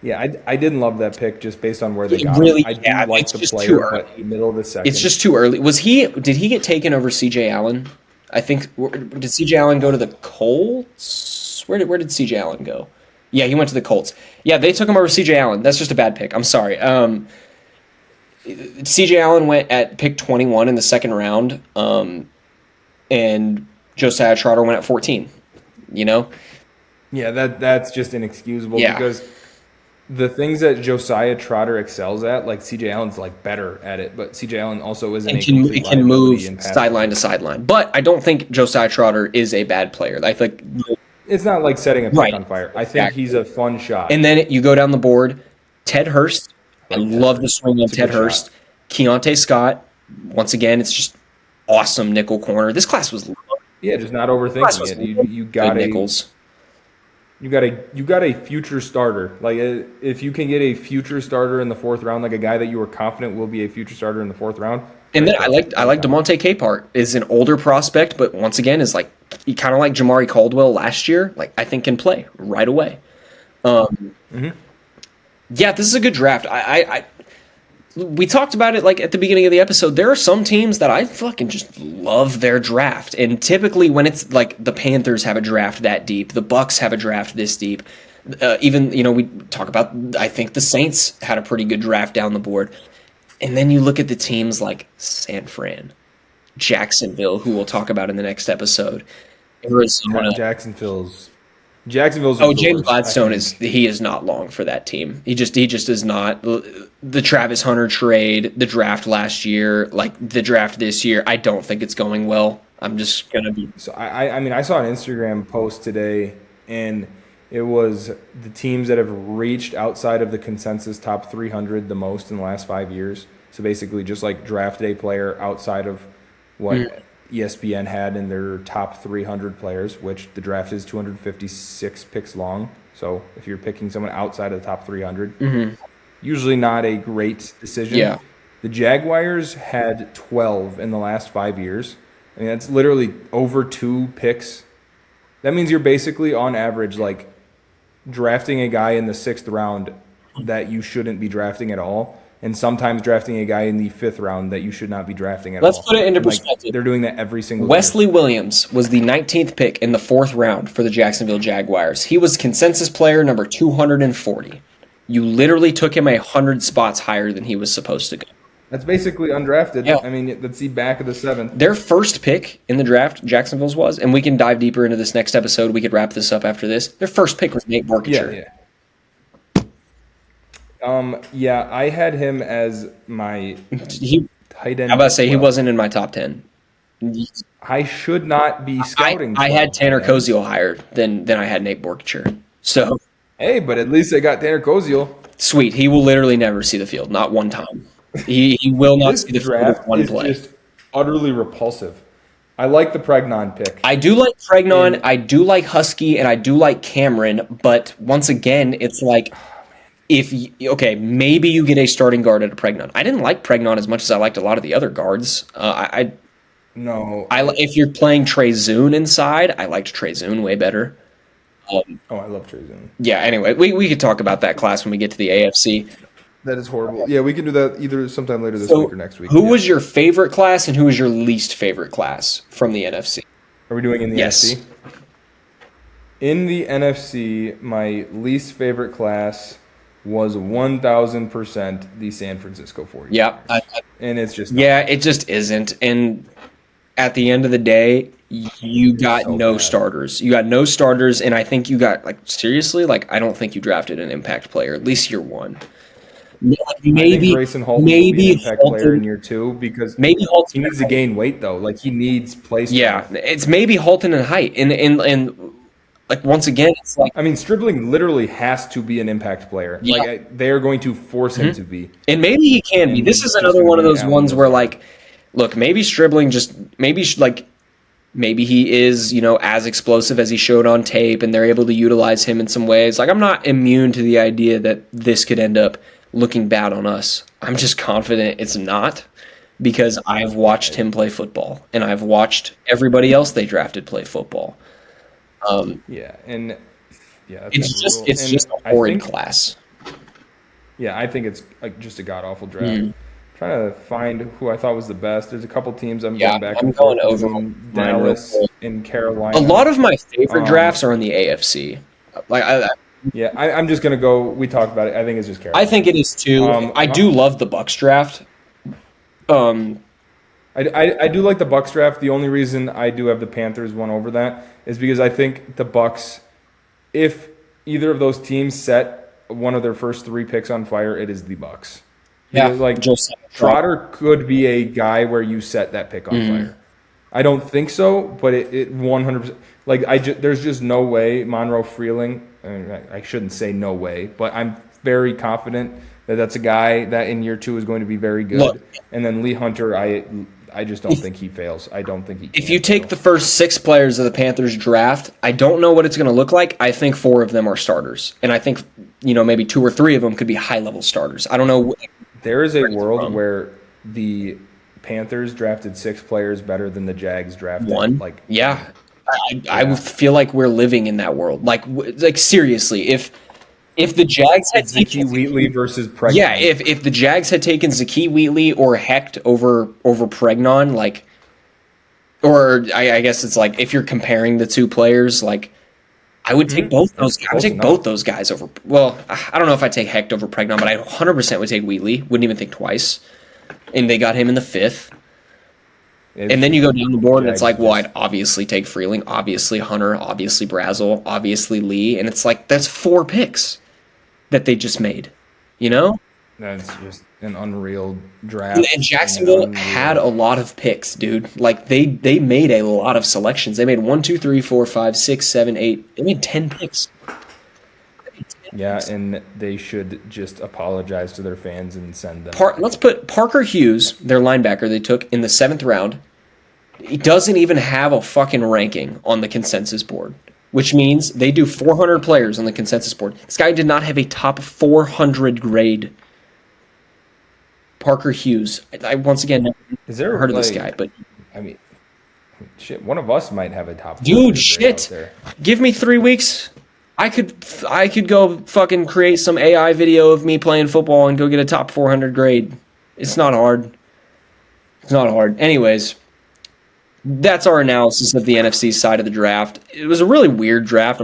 yeah, I didn't love that pick just based on where they got really, him. I do like the player, but middle of the second. It's just too early. Did he get taken over C.J. Allen? I think, did C.J. Allen go to the Colts? Where did C.J. Allen go? Yeah, he went to the Colts. Yeah, they took him over C.J. Allen. That's just a bad pick. I'm sorry. C.J. Allen went at pick 21 in the second round, and Josiah Trotter went at 14. You know? Yeah, that's just inexcusable because the things that Josiah Trotter excels at, like C.J. Allen's like better at it, but C.J. Allen also isn't can move sideline to sideline. But I don't think Josiah Trotter is a bad player. I think it's not like setting a pick on fire. I think he's a fun shot. And then you go down the board, Ted Hurst. I love the swing on Ted Hurst. Keontae Scott. Once again, it's just awesome nickel corner. This class was just not overthinking it. You got nickels. You got a future starter. Like, if you can get a future starter in the 4th round, like a guy that you were confident will be a future starter in the 4th round. And then I like DeMonte Capehart. Is an older prospect, but once again is like, he kind of like Jamari Caldwell last year. Like, I think can play right away. Yeah, this is a good draft. We talked about it like at the beginning of the episode. There are some teams that I fucking just love their draft, and typically when it's like the Panthers have a draft that deep, the Bucks have a draft this deep. Even we talk about, I think the Saints had a pretty good draft down the board, and then you look at the teams like San Fran, Jacksonville, who we'll talk about in the next episode. Arizona, Jacksonville's. James Gladstone is not long for that team. He just is not. The Travis Hunter trade, the draft last year, like the draft this year, I don't think it's going well. I'm just gonna be. So I mean, I saw an Instagram post today, and it was the teams that have reached outside of the consensus top 300 the most in the last 5 years. So basically, just like draft day player outside of what ESPN had in their top 300 players, which the draft is 256 picks long. So if you're picking someone outside of the top 300, usually not a great decision. Yeah. The Jaguars had 12 in the last 5 years. I mean, that's literally over 2 picks. That means you're basically on average like drafting a guy in the 6th round that you shouldn't be drafting at all, and sometimes drafting a guy in the 5th round that you should not be drafting at all. Let's put it into perspective. They're doing that every single Wesley Williams was the 19th pick in the 4th round for the Jacksonville Jaguars. He was consensus player number 240. You literally took him 100 spots higher than he was supposed to go. That's basically undrafted. Yeah. I mean, that's the back of the 7th. Their first pick in the draft, Jacksonville's was, and we can dive deeper into this next episode. We could wrap this up after this. Their first pick was Nate Borkature. Yeah. I had him as my tight end. I'm about to say he wasn't in my top 10. I should not be scouting. I had Tanner Koziel higher than I had Nate Borkature. So hey, but at least I got Tanner Koziel. Sweet. He will literally never see the field, not one time. He will not see the field with one play. Just utterly repulsive. I like the Pregnon pick. I do like Pregnon, I do like Husky, and I do like Cameron, but once again, it's like okay, maybe you get a starting guard at a Pregnon. I didn't like Pregnon as much as I liked a lot of the other guards. No. If you're playing Trey Zune inside, I liked Trey Zune way better. Oh, I love Trey Zune. Yeah, anyway, we could talk about that class when we get to the AFC. That is horrible. Yeah, we can do that either sometime later this week or next week. Who was your favorite class and who was your least favorite class from the NFC? Are we doing in the Yes. NFC? In the NFC, my least favorite class was 1,000% the San Francisco 49ers. Yeah. And it's just it just isn't. And at the end of the day, you got no starters. You got no starters, and I think you got, like, seriously, like, I don't think you drafted an impact player, at least year one. Maybe I think Grayson Holton will be an impact player in year 2 because maybe Holton, he needs to gain weight, though. Like, he needs play strength. Yeah, it's maybe Holton and height. And like, once again, it's like... I mean, Stribling literally has to be an impact player. Yeah. Like, they are going to force him to be. And maybe he can be. This is another one of those ones where, like, look, maybe Stribling maybe he is, as explosive as he showed on tape, and they're able to utilize him in some ways. Like, I'm not immune to the idea that this could end up looking bad on us. I'm just confident it's not, because I've watched him play football, and I've watched everybody else they drafted play football. It's just a horrid class. Yeah, I think it's just a god-awful draft. Trying to find who I thought was the best. There's a couple teams I'm going back and forth between Dallas and Carolina. A lot of my favorite drafts are in the AFC. I'm just gonna go. We talked about it. I think it's just Carolina. I think it is too. I do love the Bucs draft. I do like the Bucs draft. The only reason I do have the Panthers one over that is because I think the Bucs, if either of those teams set one of their first 3 picks on fire, it is the Bucs. Yeah, like Trotter could be a guy where you set that pick on fire. I don't think so, but it 100%. Like there's just no way Monroe Freeling. I shouldn't say no way, but I'm very confident that that's a guy that in year 2 is going to be very good. Look, and then Lee Hunter, I just don't think he fails. I don't think he. If you take the first 6 players of the Panthers draft, I don't know what it's going to look like. I think 4 of them are starters, and I think maybe 2 or 3 of them could be high-level starters. I don't know. There is a world where the Panthers drafted 6 players better than the Jags drafted 1. I feel like we're living in that world. Like seriously, if the Jags had Zakee Wheatley versus Pregnon. Yeah, if the Jags had taken Zakee Wheatley or Hecht over Pregnon, or I guess it's like if you're comparing the 2 players, like I would take both those guys. I would take both those guys over. Well, I don't know if I'd take Hecht over Pregnon, but I 100% would take Wheatley. Wouldn't even think twice. And they got him in the 5th. And then you go down the board, and it's like, well, I'd obviously take Freeling, obviously Hunter, obviously Brazel, obviously Lee, and it's like that's 4 picks that they just made, That's just an unreal draft. And Jacksonville had a lot of picks, dude. Like they made a lot of selections. They made 1, 2, 3, 4, 5, 6, 7, 8. They made 10 picks. Yeah, and they should just apologize to their fans and send them. Let's put Parker Hughes, their linebacker they took in the 7th round. He doesn't even have a fucking ranking on the consensus board, which means they do 400 players on the consensus board. This guy did not have a top 400 grade. Parker Hughes. I once again never heard of this guy, but I mean, shit, one of us might have a top. Dude, shit. Give me 3 weeks. I could go fucking create some AI video of me playing football and go get a top 400 grade. It's not hard. Anyways, that's our analysis of the NFC side of the draft. It was a really weird draft.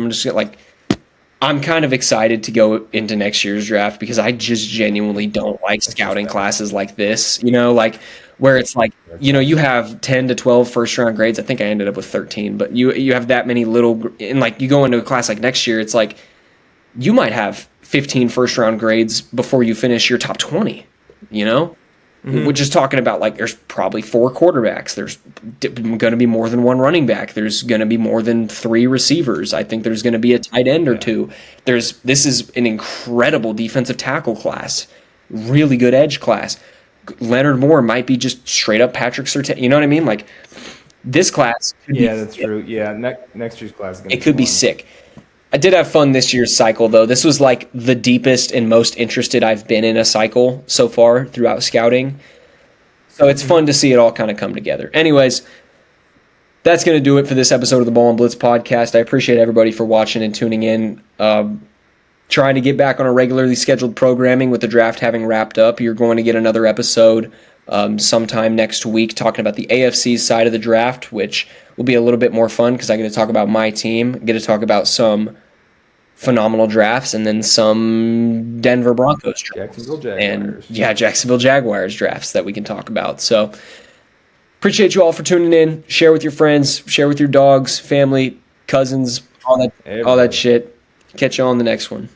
I'm kind of excited to go into next year's draft because I just genuinely don't like scouting classes like this, where it's like, you have 10 to 12 first-round grades. I think I ended up with 13, but you have that many and you go into a class like next year, it's like you might have 15 first-round grades before you finish your top 20, We're just talking about there's probably 4 quarterbacks. There's going to be more than 1 running back. There's going to be more than 3 receivers. I think there's going to be a tight end or 2. This is an incredible defensive tackle class, really good edge class. Leonard Moore might be just straight up Patrick Surtain. You know what I mean? This class could be Yeah, that's true. Yeah, next year's class is gonna it be could be fun. sick. I did have fun this year's cycle, though. This was like the deepest and most interested I've been in a cycle so far throughout scouting. So it's fun to see it all kind of come together. Anyways, that's going to do it for this episode of the Ball and Blitz podcast. I appreciate everybody for watching and tuning in. Trying to get back on a regularly scheduled programming with the draft having wrapped up. You're going to get another episode sometime next week talking about the AFC side of the draft, which will be a little bit more fun because I get to talk about my team, get to talk about some phenomenal drafts, and then some Denver Broncos drafts. Jacksonville Jaguars. And Jacksonville Jaguars drafts that we can talk about. So appreciate you all for tuning in. Share with your friends, share with your dogs, family, cousins, all that shit. Catch you on the next one.